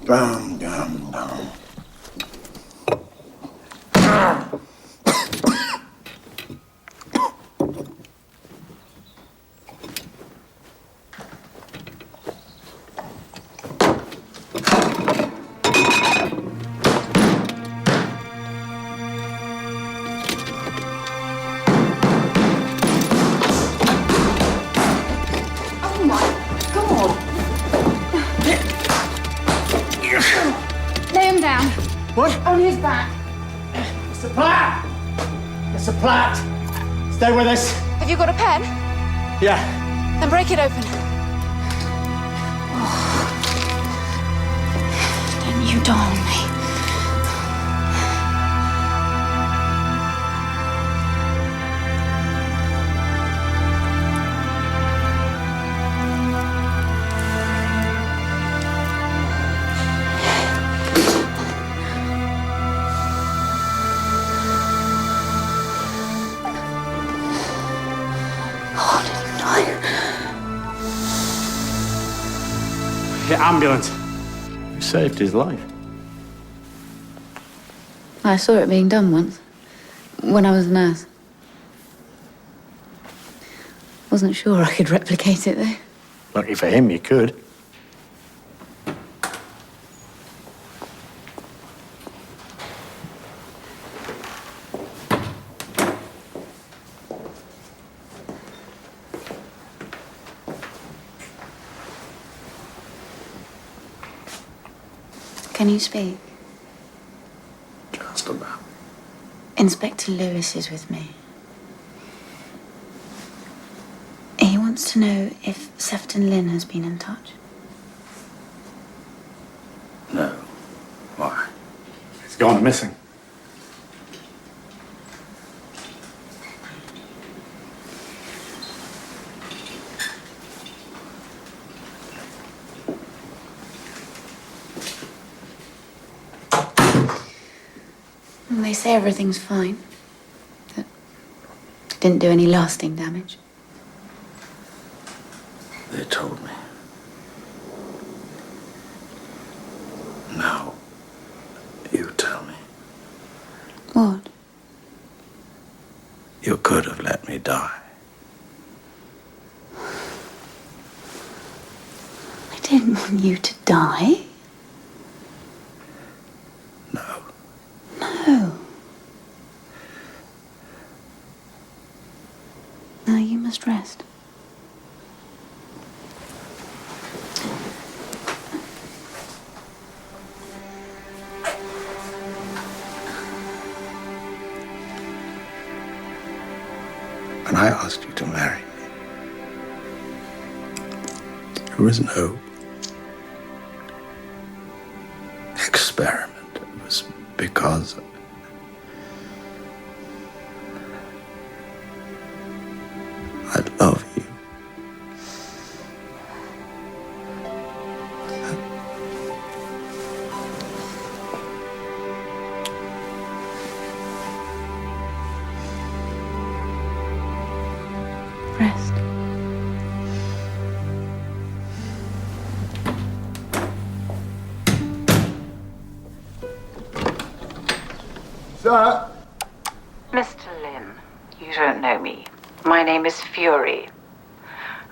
Down, down, down. Oh my God! Lay him down. What? On his back. Mr. Platt! Mr. Platt! Stay with us. Have you got a pen? Yeah. Then break it open. Don't you dawn on me. The ambulance. You saved his life. I saw it being done once, when I was a nurse. Wasn't sure I could replicate it, though. Lucky for him, you could. Can you speak? Just about. Inspector Lewis is with me. He wants to know if Sefton Lynn has been in touch. No. Why? He's gone missing. And they say everything's fine. That didn't do any lasting damage. They told me. Now, you tell me. What? You could have let me die. want you to die? No. No. Now you must rest. When I asked you to marry me, there was no experiment. It was because I love you. Rest. Sir? Mr. Lynn, you don't know me. My name is Fury.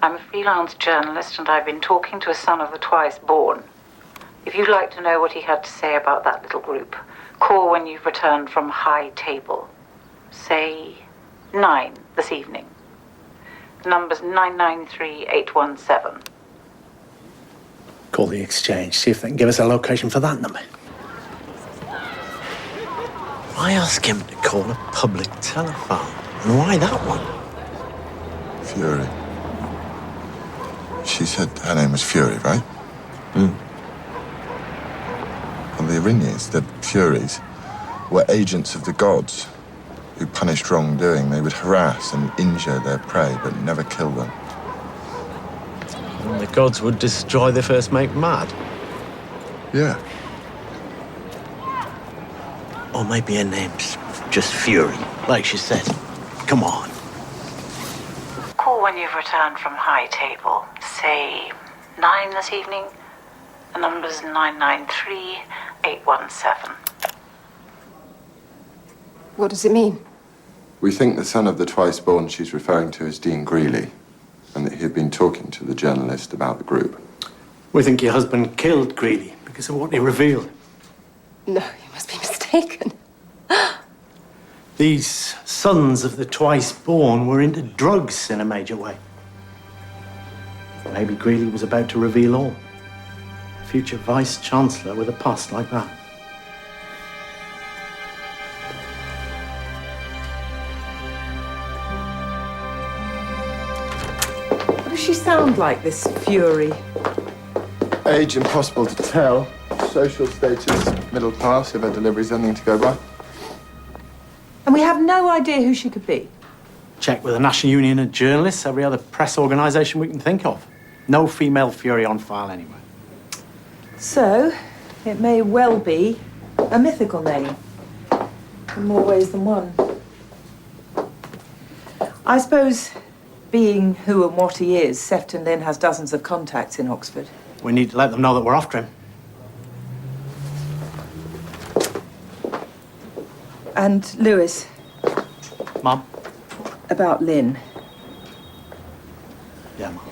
I'm a freelance journalist and I've been talking to a son of the twice born. If you'd like to know what he had to say about that little group, call when you've returned from High Table. Say 9 this evening. The number's 993817. Call the exchange, see if they can give us a location for that number. Why ask him to call a public telephone? And why that one? Fury. She said her name was Fury, right? Hmm. Well, the Erinyes, the Furies, were agents of the gods who punished wrongdoing. They would harass and injure their prey, but never kill them. And the gods would destroy the first mate mad. Yeah. Or maybe her name's just Fury, like she said. Come on. Call when you've returned from High Table. Say 9 this evening. The number's 993817. What does it mean? We think the son of the twice-born she's referring to is Dean Greeley, and that he had been talking to the journalist about the group. We think your husband killed Greeley because of what he revealed. No, you must be mistaken. These sons of the twice-born were into drugs in a major way. Maybe Greeley was about to reveal all. A future vice-chancellor with a past like that. What does she sound like, this Fury? Age impossible to tell. Social status, middle class, if her delivery's anything to go by. And we have no idea who she could be. Check with the National Union of Journalists, every other press organisation we can think of. No female Fury on file anyway. So, it may well be a mythical name. In more ways than one. I suppose, being who and what he is, Sefton Lynn has dozens of contacts in Oxford. We need to let them know that we're after him. And Lewis. Mum? About Lynn. Yeah, Mum.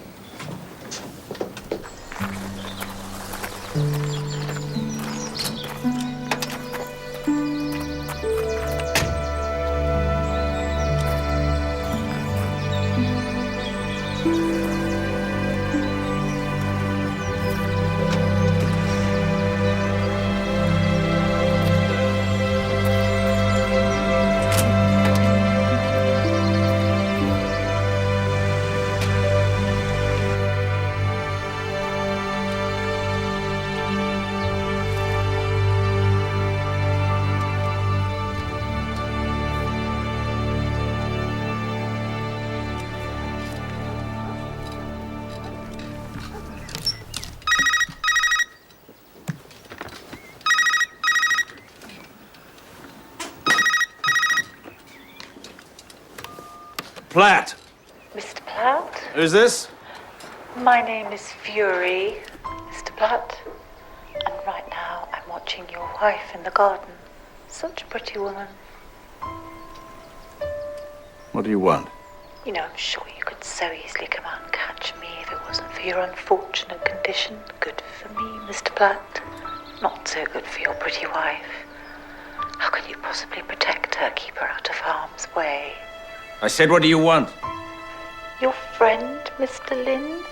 Platt. Mr. Platt? Who's this? My name is Fury, Mr. Platt. And right now I'm watching your wife in the garden. Such a pretty woman. What do you want? You know, I'm sure you could so easily come out and catch me if if it wasn't for your unfortunate condition. Good for me, Mr. Platt. Not so good for your pretty wife. How can you possibly protect her, keep her out of harm's way? I said, what do you want? Your friend, Mr. Lynn?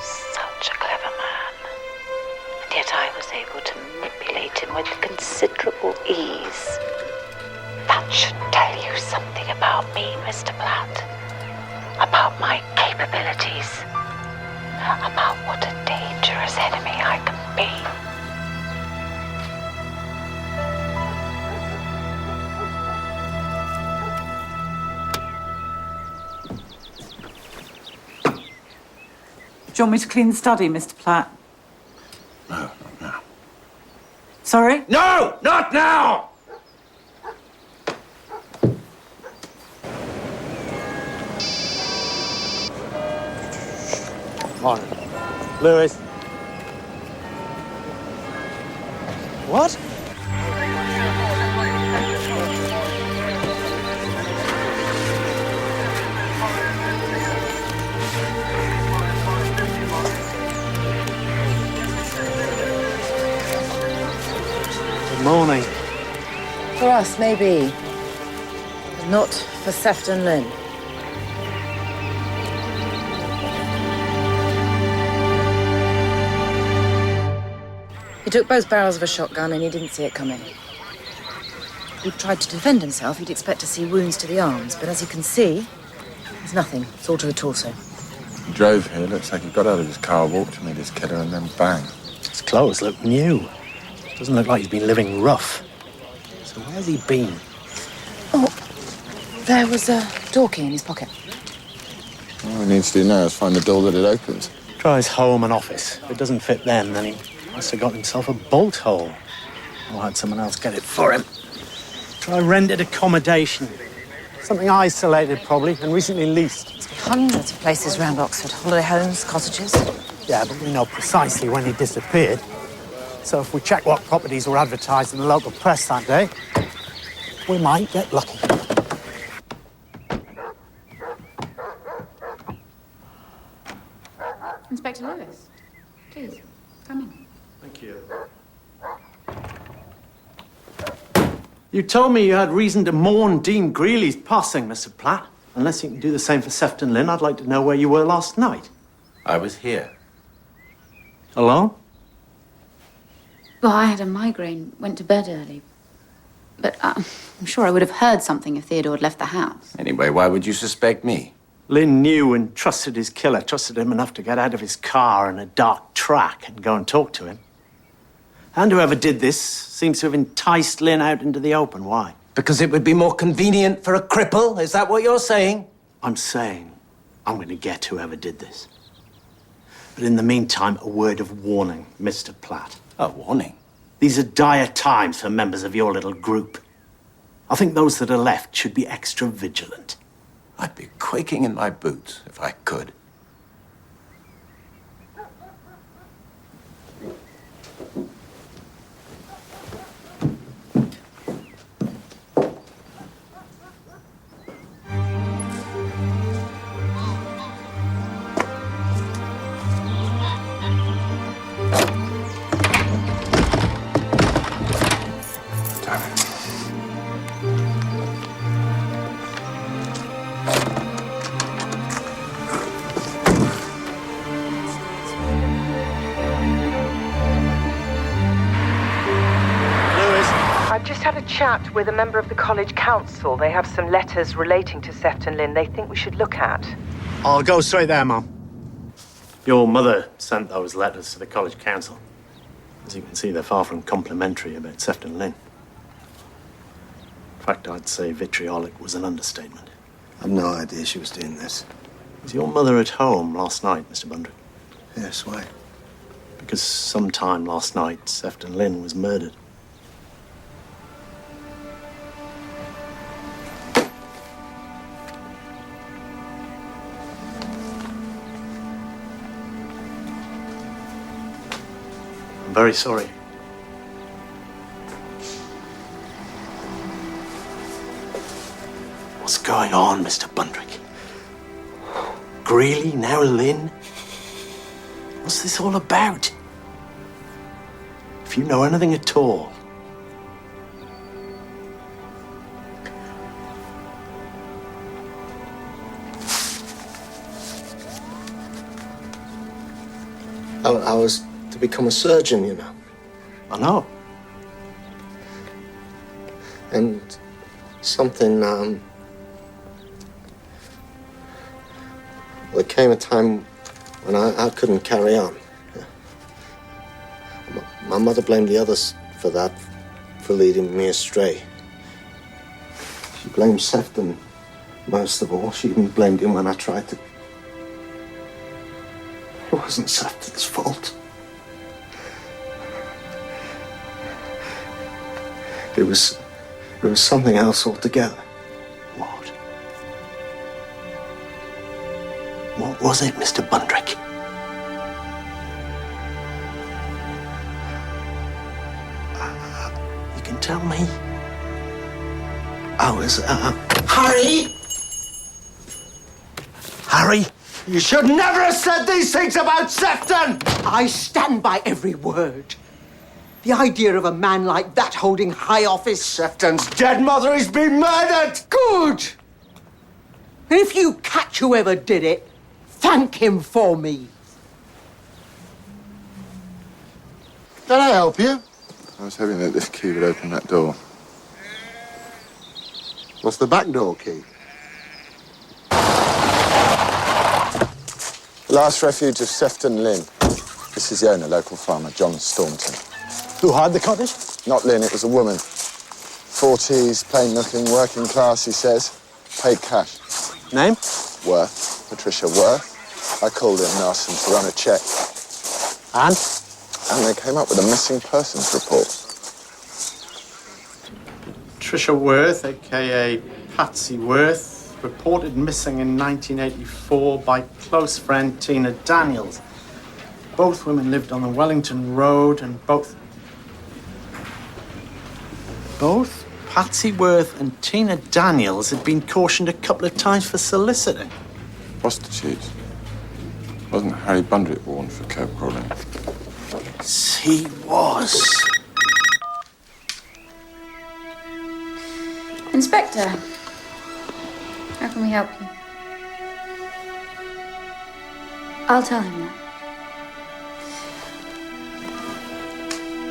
Such a clever man. And yet I was able to manipulate him with considerable ease. That should tell you something about me, Mr. Platt. About my capabilities. About what a dangerous enemy I can be. Do you want me to clean the study, Mr. Platt? No, not now. Sorry? No, not now! Morning. Lewis. What? Good morning. For us, maybe. But not for Sefton Lynn. He took both barrels of a shotgun and he didn't see it coming. He tried to defend himself, you'd expect to see wounds to the arms, but as you can see, there's nothing. It's all to the torso. He drove here, looks like he got out of his car, walked to meet his killer, and then bang. His clothes look new. Doesn't look like he's been living rough. So where's he been? Oh, there was a door key in his pocket. All he needs to do now is find the door that it opens. Try his home and office. If it doesn't fit them, then he must have got himself a bolt hole. Or had someone else get it for him. Try rented accommodation. Something isolated, probably, and recently leased. Hundreds of places around Oxford. Holiday homes, cottages. Yeah, but we know precisely when he disappeared. So if we check what properties were advertised in the local press that day, we might get lucky. Inspector Lewis, please, come in. Thank you. You told me you had reason to mourn Dean Greeley's passing, Mr. Platt. Unless you can do the same for Sefton Lynn, I'd like to know where you were last night. I was here. Alone? Well, I had a migraine, went to bed early. But I'm sure I would have heard something if Theodore had left the house. Anyway, why would you suspect me? Lynn knew and trusted his killer, trusted him enough to get out of his car in a dark track and go and talk to him. And whoever did this seems to have enticed Lynn out into the open. Why? Because it would be more convenient for a cripple? Is that what you're saying? I'm saying I'm going to get whoever did this. But in the meantime, a word of warning, Mr. Platt. A warning? These are dire times for members of your little group. I think those that are left should be extra vigilant. I'd be quaking in my boots if I could. I've just had a chat with a member of the college council. They have some letters relating to Sefton Lynn they think we should look at. I'll go straight there, Mum. Your mother sent those letters to the college council. As you can see, they're far from complimentary about Sefton Lynn. In fact, I'd say vitriolic was an understatement. I've no idea she was doing this. Was your mother at home last night, Mr. Bundrick? Yes, why? Because sometime last night, Sefton Lynn was murdered. I'm very sorry. What's going on, Mr. Bundrick? Greeley, now Lynn? What's this all about? If you know anything at all. I was to become a surgeon, you know. I know. And something, there came a time when I couldn't carry on. My mother blamed the others for that, for leading me astray. She blamed Sefton most of all. She even blamed him when I tried to. It wasn't Sefton's fault. It was something else altogether. What? What was it, Mr. Bundrick? You can tell me. I was, Harry! Harry? You should never have said these things about Sefton! I stand by every word. The idea of a man like that holding high office. Sefton's dead mother has been murdered! Good! And if you catch whoever did it, thank him for me. Can I help you? I was hoping that this key would open that door. What's the back door key? Last refuge of Sefton Lynn. This is the owner, local farmer, John Staunton. Who hired the cottage? Not Lynn, it was a woman. 40s, plain-looking, working class, he says. Paid cash. Name? Worth. Patricia Worth. I called in and asked them to run a check. And? And they came up with a missing persons report. Patricia Worth, a.k.a. Patsy Worth, reported missing in 1984 by close friend Tina Daniels. Both women lived on the Wellington Road and both Patsy Worth and Tina Daniels had been cautioned a couple of times for soliciting. Prostitutes. Wasn't Harry Bundrick warned for curb crawling? He was. Inspector, how can we help you? I'll tell him that.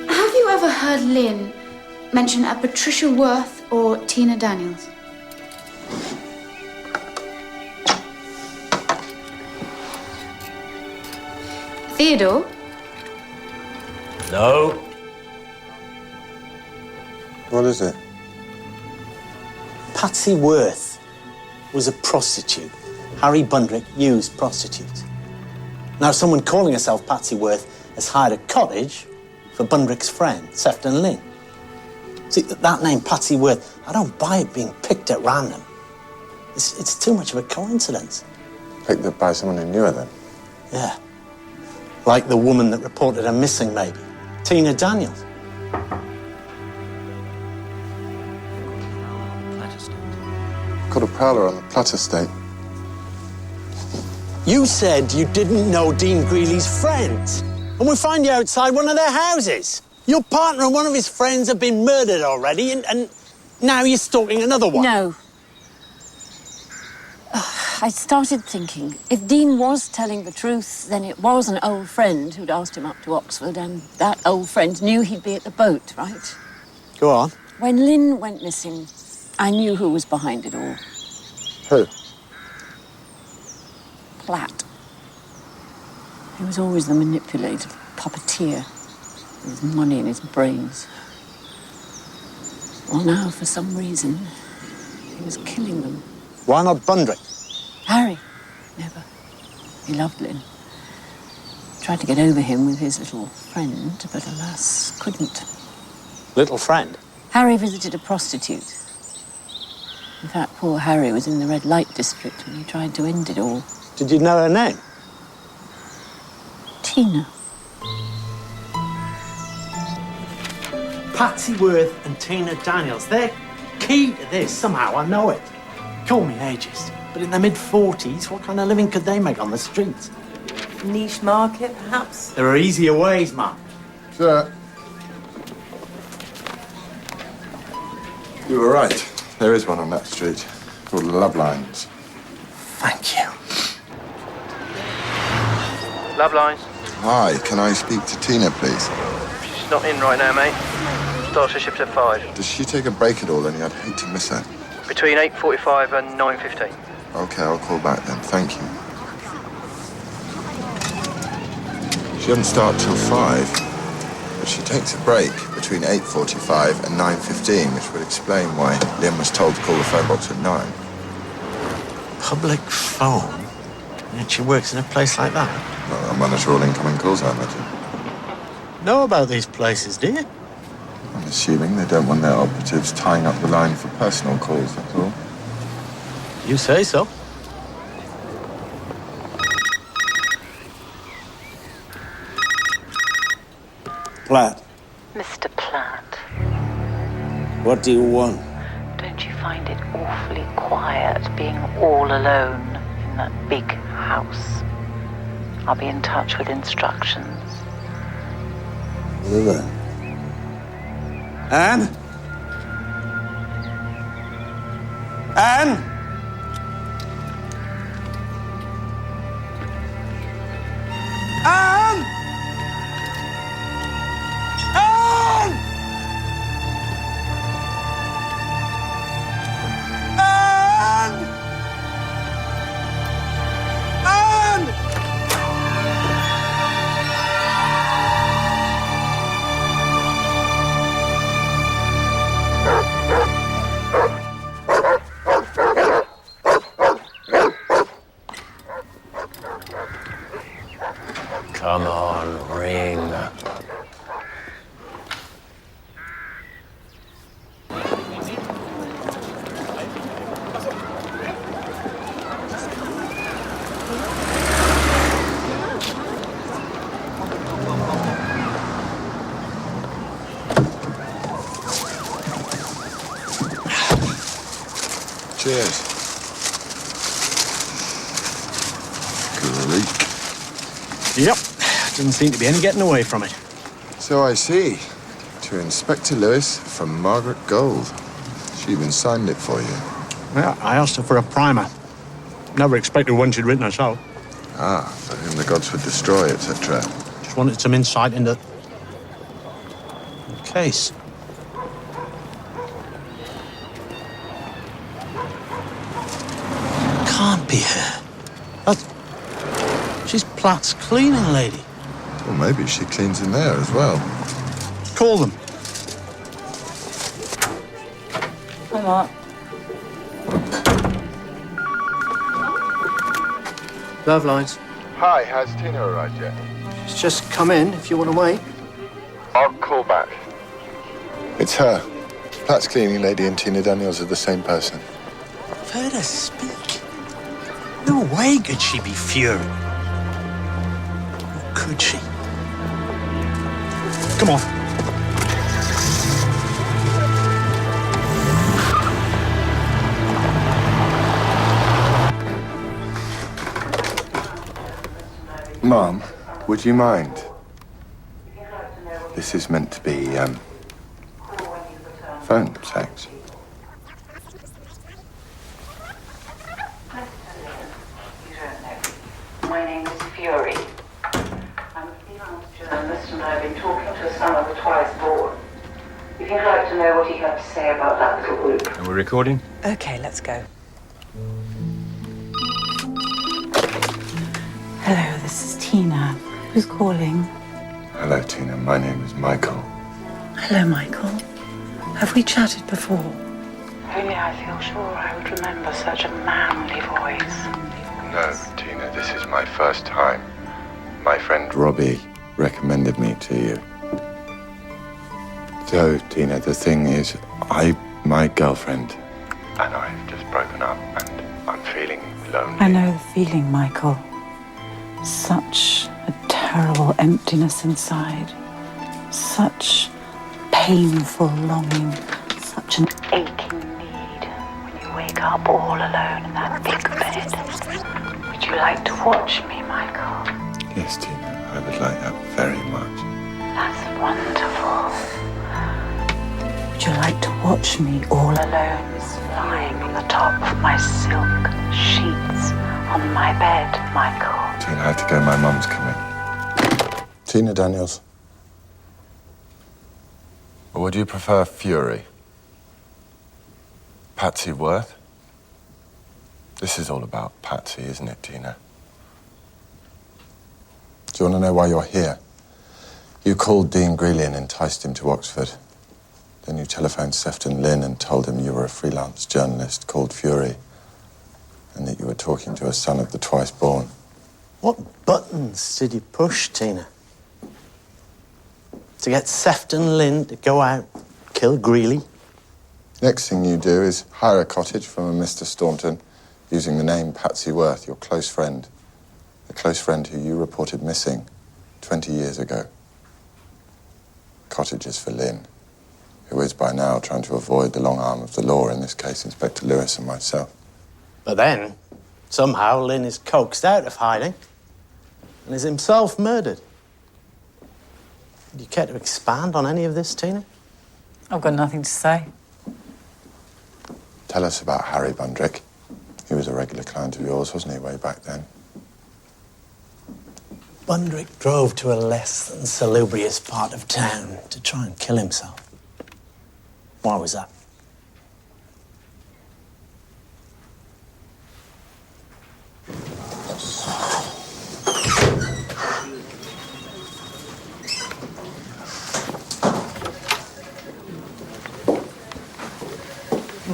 Have you ever heard Lynn mention a Patricia Worth or Tina Daniels? Theodore? No. What is it? Patsy Worth was a prostitute. Harry Bundrick used prostitutes. Now, someone calling herself Patsy Worth has hired a cottage for Bundrick's friend, Sefton Lynn. See, that name, Patsy Worth, I don't buy it being picked at random. It's too much of a coincidence. Picked up by someone who knew her, then? Yeah. Like the woman that reported her missing, maybe. Tina Daniels. Caught a prowler on the Platt estate. You said you didn't know Dean Greeley's friends, and we find you outside one of their houses. Your partner and one of his friends have been murdered already, and now you're stalking another one. No. I started thinking, if Dean was telling the truth, then it was an old friend who'd asked him up to Oxford, and that old friend knew he'd be at the boat, right? Go on. When Lynn went missing, I knew who was behind it all. Who? Platt. He was always the manipulator, puppeteer, with his money and his brains. Well, now, for some reason, he was killing them. Why not Bundrick? Harry, never. He loved Lynn. Tried to get over him with his little friend, but alas, couldn't. Little friend? Harry visited a prostitute. In fact, poor Harry was in the red light district when he tried to end it all. Did you know her name? Tina. Patsy Worth and Tina Daniels, they're key to this somehow, I know it. Call me ageist, but in their mid-40s, what kind of living could they make on the streets? niche market, perhaps? There are easier ways, Mark. Sir. You were right. There is one on that street called Love Lines. Thank you. Love Lines. Hi, can I speak to Tina, please? She's not in right now, mate. Starts her shift at 5. Does she take a break at all? Only I'd hate to miss her. Between 8:45 and 9:15. Okay, I'll call back then. Thank you. She doesn't start till 5, but she takes a break between 8:45 and 9:15, which would explain why Liam was told to call the phone box at 9. Public phone? And she works in a place like that? Well, I monitor all incoming calls, I imagine. Know about these places, do you? I'm assuming they don't want their operatives tying up the line for personal calls, that's all. You say so. Platt, Mr. Platt, what do you want? don't you find it awfully quiet being all alone in that big house? I'll be in touch with instructions. What are they? Anne? Anne? Anne? Anne? Anne? Anne? Come on, ring. Cheers. Greek. Yep. Doesn't seem to be any getting away from it. So I see. To Inspector Lewis from Margaret Gold. She even signed it for you. Yeah, I asked her for a primer. Never expected one she'd written herself. Ah, for whom the gods would destroy, etc. Just wanted some insight into the case. Can't be her. She's Platt's cleaning lady. Well, maybe she cleans in there as well. Call them. Hi, Mark. Love Lines. Hi, has Tina arrived yet? She's just come in, if you want to wait. I'll call back. It's her. Platt's cleaning lady and Tina Daniels are the same person. I've heard her speak. No way could she be Fury. Or could she? Come on. Mom, would you mind? This is meant to be, phone sex. My name is Fury. I'm a freelance journalist and I've been talking to a son of the twice born. If you'd like to know what he had to say about that little group. Are we recording? Okay, let's go. Hello, this is Tina. Who's calling? Hello, Tina. My name is Michael. Hello, Michael. Have we chatted before? Only I feel sure I would remember such a manly voice. No, Tina, this is my first time. My friend Robbie recommended me to you. So, Tina, the thing is, my girlfriend and I've just broken up and I'm feeling lonely. I know the feeling, Michael. Such a terrible emptiness inside. Such painful longing. Such an aching need when you wake up all alone in that big bed. Would you like to watch me, Michael? Yes, Tina, I would like that very much. That's wonderful. Would you like to watch me all alone, flying on the top of my silk sheets on my bed, Michael? Tina, I have to go. My mum's coming. Tina Daniels. Or would you prefer Fury? Patsy Worth? This is all about Patsy, isn't it, Tina? Do you want to know why you're here? You called Dean Greeley and enticed him to Oxford. Then you telephoned Sefton Lynn and told him you were a freelance journalist called Fury and that you were talking to a son of the twice-born. What buttons did you push, Tina? To get Sefton Lynn to go out, kill Greeley? Next thing you do is hire a cottage from a Mr. Staunton using the name Patsy Worth, your close friend. A close friend who you reported missing 20 years ago. Cottage is for Lynn, who is by now trying to avoid the long arm of the law, in this case Inspector Lewis and myself. But then, somehow, Lynn is coaxed out of hiding and is himself murdered. Do you care to expand on any of this, Tina? I've got nothing to say. Tell us about Harry Bundrick. He was a regular client of yours, wasn't he, way back then? Bundrick drove to a less than salubrious part of town to try and kill himself. Why was that?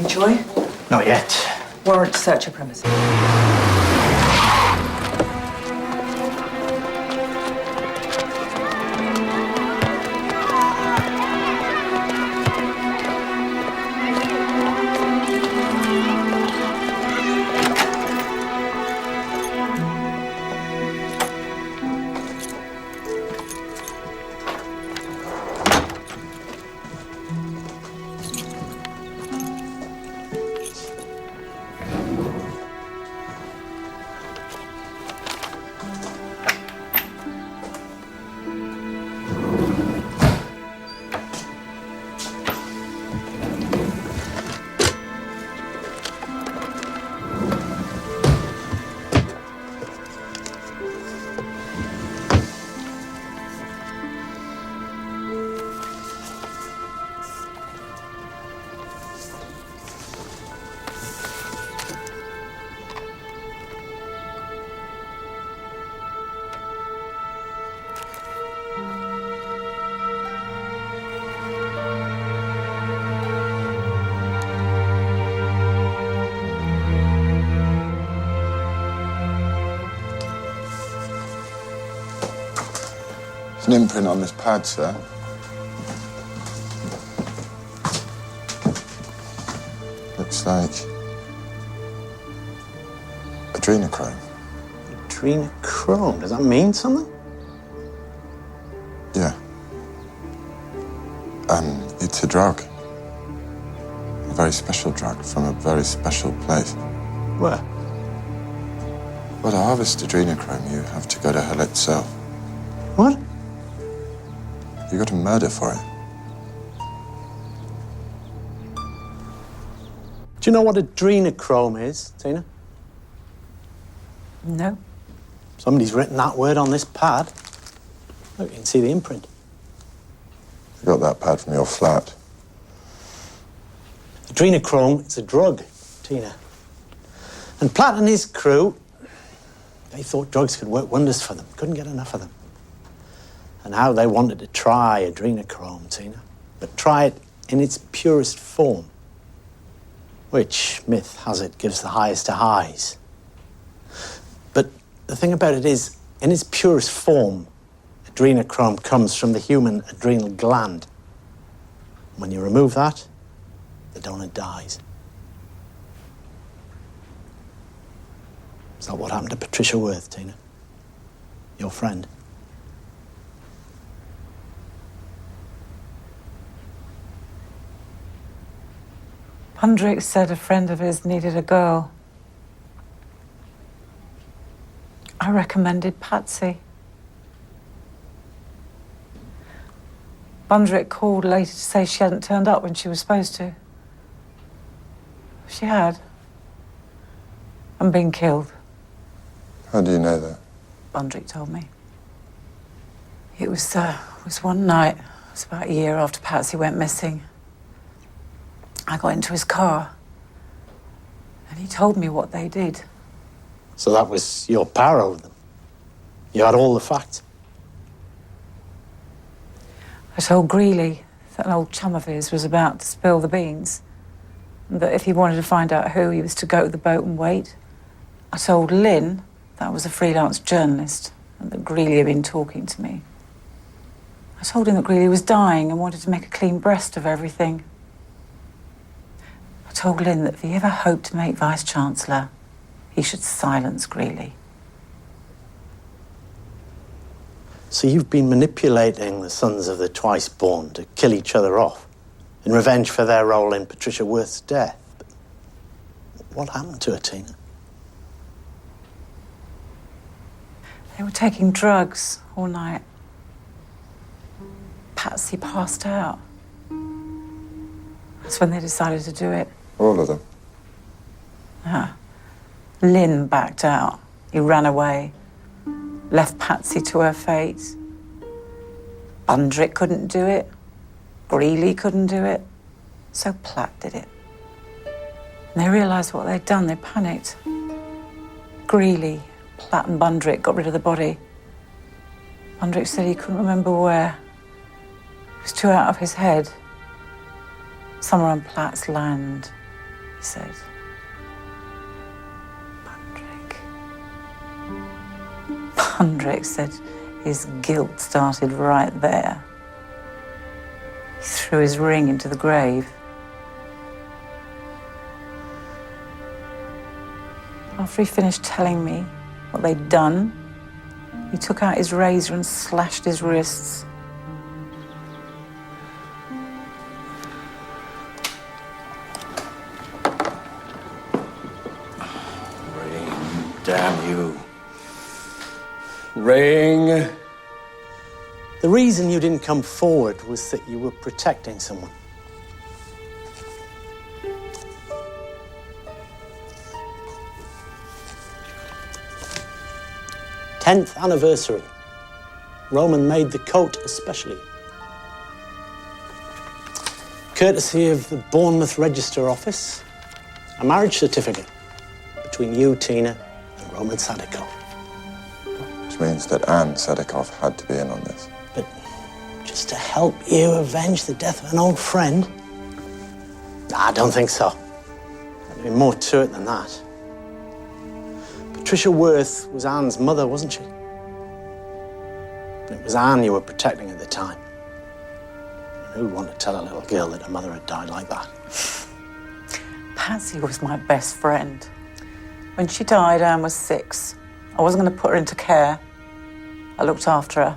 Enjoy? Not yet. Warrant to search your premises. An imprint on this pad, sir. Looks like adrenochrome. Adrenochrome? Does that mean something? Yeah. It's a drug. A very special drug from a very special place. Where? Well, to harvest adrenochrome, you have to go to hell itself. What? You got to murder for it. Do you know what adrenochrome is, Tina? No. Somebody's written that word on this pad. Look, you can see the imprint. I got that pad from your flat. Adrenochrome, it's a drug, Tina. And Platt and his crew, they thought drugs could work wonders for them. Couldn't get enough of them. And how they wanted to try adrenochrome, Tina. But try it in its purest form. Which, myth has it, gives the highest of highs. But the thing about it is, in its purest form, adrenochrome comes from the human adrenal gland. When you remove that, the donor dies. Is that what happened to Patricia Worth, Tina? Your friend? Bundrick said a friend of his needed a girl. I recommended Patsy. Bundrick called later to say she hadn't turned up when she was supposed to. She had. And been killed. How do you know that? Bundrick told me. It was one night. It was about a year after Patsy went missing. I got into his car. And he told me what they did. So that was your power over them? You had all the facts? I told Greeley that an old chum of his was about to spill the beans, and that if he wanted to find out who, he was to go to the boat and wait. I told Lynn that I was a freelance journalist and that Greeley had been talking to me. I told him that Greeley was dying and wanted to make a clean breast of everything. I told Lynn that if he ever hoped to make Vice-Chancellor, he should silence Greeley. So you've been manipulating the sons of the twice-born to kill each other off in revenge for their role in Patricia Worth's death. But what happened to her, Tina? They were taking drugs all night. Patsy passed out. That's when they decided to do it. All of them? Yeah. Lynn backed out. He ran away. Left Patsy to her fate. Bundrick couldn't do it. Greeley couldn't do it. So Platt did it. And they realised what they'd done. They panicked. Greeley, Platt and Bundrick got rid of the body. Bundrick said he couldn't remember where. It was too out of his head. Somewhere on Platt's land, he said. Bundrick said his guilt started right there. He threw his ring into the grave. After he finished telling me what they'd done, he took out his razor and slashed his wrists. Damn you. Ring. The reason you didn't come forward was that you were protecting someone. Tenth anniversary. Roman made the coat especially. Courtesy of the Bournemouth Register Office, a marriage certificate between you, Tina, and Roman Sadikov. Which means that Anne Sadikov had to be in on this. But just to help you avenge the death of an old friend? I don't think so. There'd be more to it than that. Patricia Worth was Anne's mother, wasn't she? And it was Anne you were protecting at the time. And who'd want to tell a little girl that her mother had died like that? Patsy was my best friend. When she died, Anne was 6. I wasn't going to put her into care. I looked after her.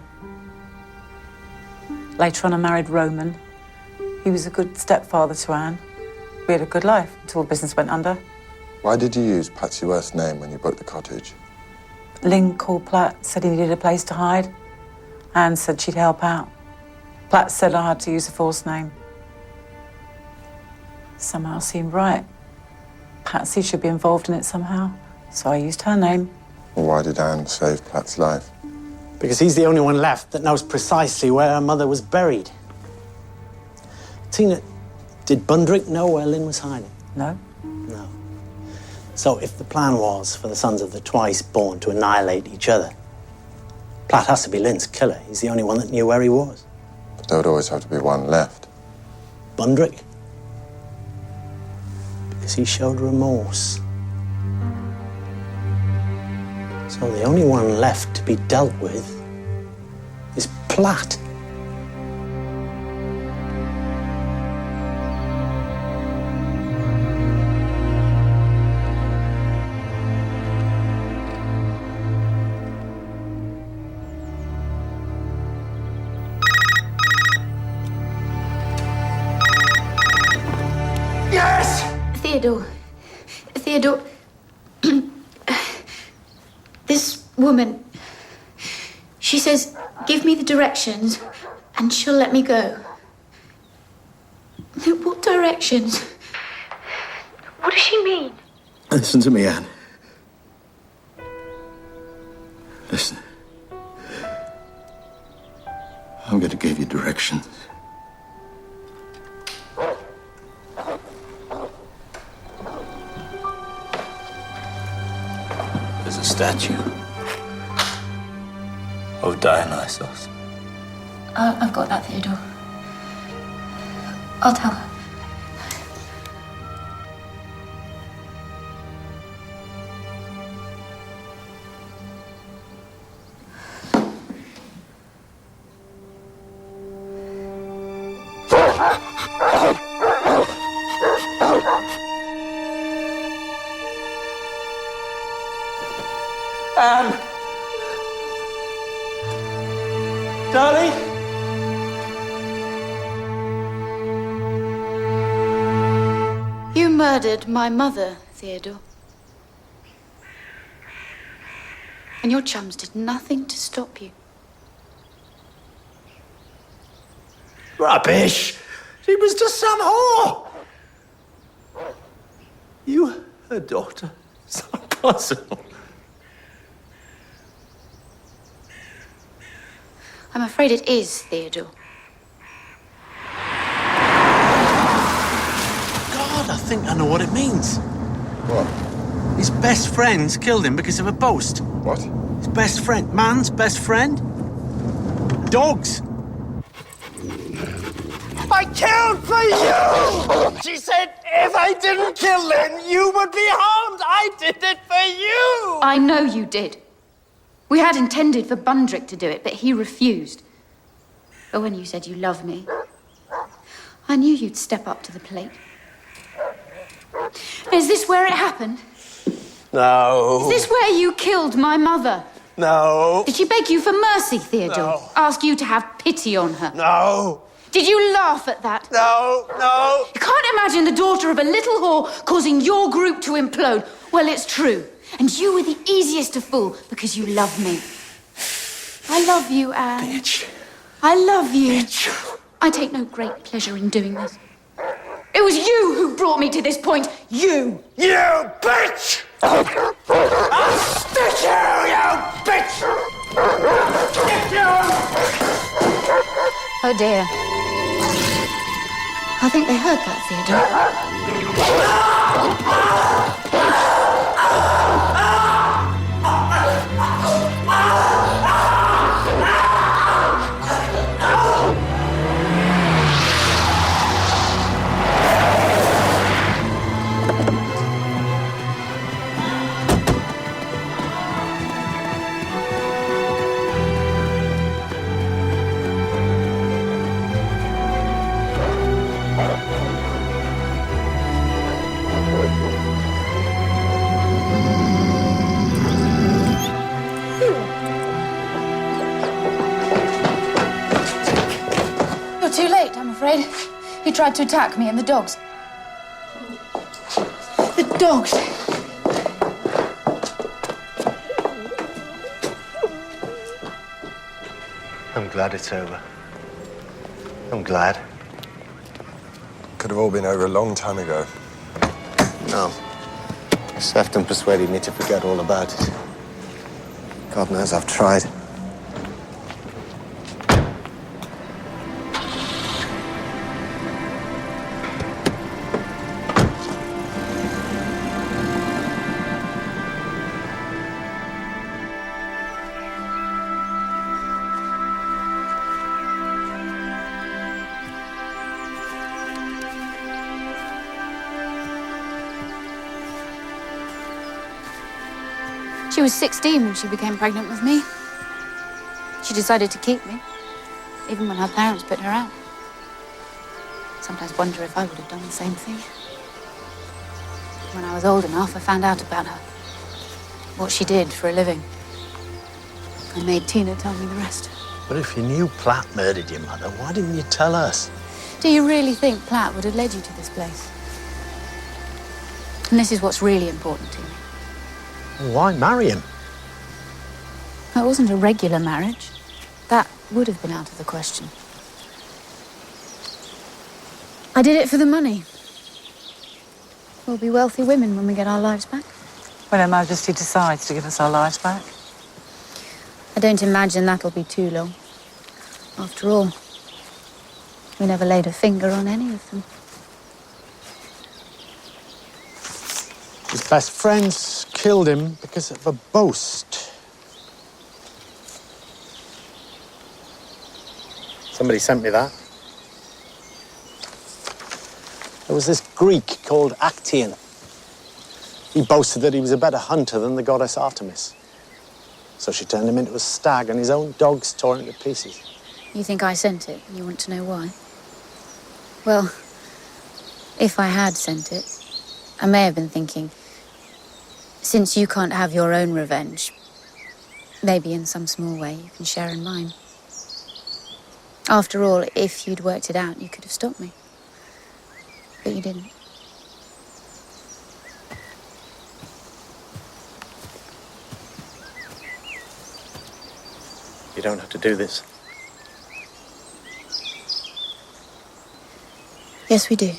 Later on, I married Roman. He was a good stepfather to Anne. We had a good life until the business went under. Why did you use Patsy Worth's name when you booked the cottage? Lynn called Platt, said he needed a place to hide. Anne said she'd help out. Platt said I had to use a false name. Somehow seemed right. Patsy should be involved in it somehow, so I used her name. Well, why did Anne save Platt's life? Because he's the only one left that knows precisely where her mother was buried. Tina, did Bundrick know where Lynn was hiding? No. No. So if the plan was for the sons of the twice-born to annihilate each other, Platt has to be Lynn's killer. He's the only one that knew where he was. But there would always have to be one left. Bundrick? Because he showed remorse. So the only one left to be dealt with is Platt. Yes! Theodore. This woman, she says, give me the directions And she'll let me go. What direction? What does she mean? Listen to me, Anne. Listen. I'm going to give you directions. There's a statue of Dionysos. I've got that, Theodore. I'll tell her. Anne! Darling? You murdered my mother, Theodore. And your chums did nothing to stop you. Rubbish! She was just some whore! You, her daughter? It's not possible. I'm afraid it is, Theodore. God, I think I know what it means. What? His best friends killed him because of a boast. What? His best friend, man's best friend. Dogs. I killed for you! She said if I didn't kill them, you would be harmed. I did it for you! I know you did. We had intended for Bundrick to do it, but he refused. But when you said you love me, I knew you'd step up to the plate. Is this where it happened? No. Is this where you killed my mother? No. Did she beg you for mercy, Theodore? No. Ask you to have pity on her? No. Did you laugh at that? No, no. You can't imagine the daughter of a little whore causing your group to implode. Well, it's true. And you were the easiest to fool because you love me. I love you, Anne. Bitch. I love you. Bitch. I take no great pleasure in doing this. It was you who brought me to this point. You. You bitch! I'll stick you bitch! Stick you! Oh, dear. I think they heard that, You're too late, I'm afraid. He tried to attack me and the dogs. The dogs! I'm glad it's over. I'm glad. Could have all been over a long time ago. No. Sefton persuaded me to forget all about it. God knows I've tried. She was 16 when she became pregnant with me. She decided to keep me, even when her parents put her out. Sometimes wonder if I would have done the same thing. When I was old enough, I found out about her, what she did for a living. I made Tina tell me the rest. But if you knew Platt murdered your mother, why didn't you tell us? Do you really think Platt would have led you to this place? And this is what's really important to me. Why marry him? It wasn't a regular marriage. That would have been out of the question. I did it for the money. We'll be wealthy women when we get our lives back. When Her Majesty decides to give us our lives back. I don't imagine that'll be too long. After all, we never laid a finger on any of them. His best friends killed him because of a boast. Somebody sent me that. There was this Greek called Actaeon. He boasted that he was a better hunter than the goddess Artemis. So she turned him into a stag and his own dogs tore him to pieces. You think I sent it? You want to know why? Well, if I had sent it, I may have been thinking, since you can't have your own revenge, maybe in some small way you can share in mine. After all, if you'd worked it out, you could have stopped me. But you didn't. You don't have to do this. Yes, we do.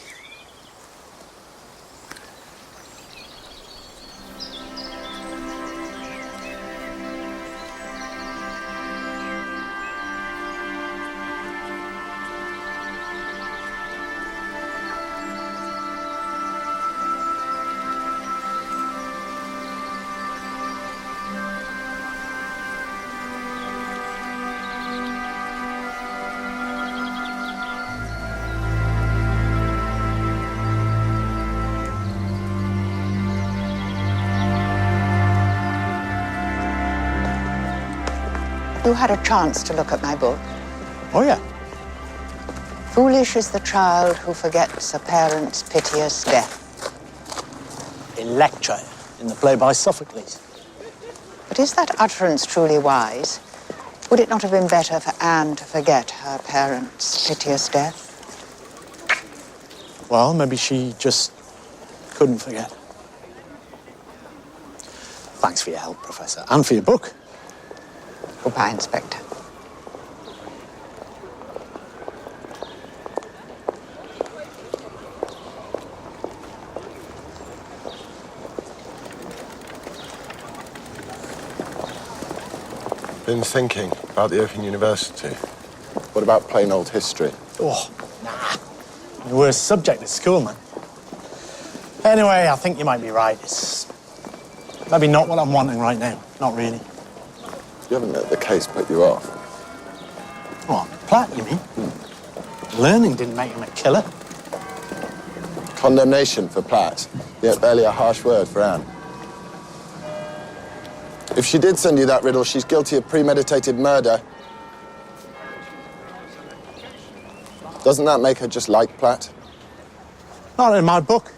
You had a chance to look at my book. Oh, yeah. Foolish is the child who forgets a parent's piteous death. Electra, in the play by Sophocles. But is that utterance truly wise? Would it not have been better for Anne to forget her parent's piteous death? Well, maybe she just couldn't forget. Thanks for your help, Professor, and for your book. Goodbye, Inspector. Been thinking about the Open University. What about plain old history? Oh, nah. The worst subject at school, man. Anyway, I think you might be right. It's maybe not what I'm wanting right now. Not really. You haven't let the case put you off. What, Platt, you mean? Learning didn't make him a killer. Condemnation for Platt, yet barely a harsh word for Anne. If she did send you that riddle, she's guilty of premeditated murder. Doesn't that make her just like Platt? Not in my book.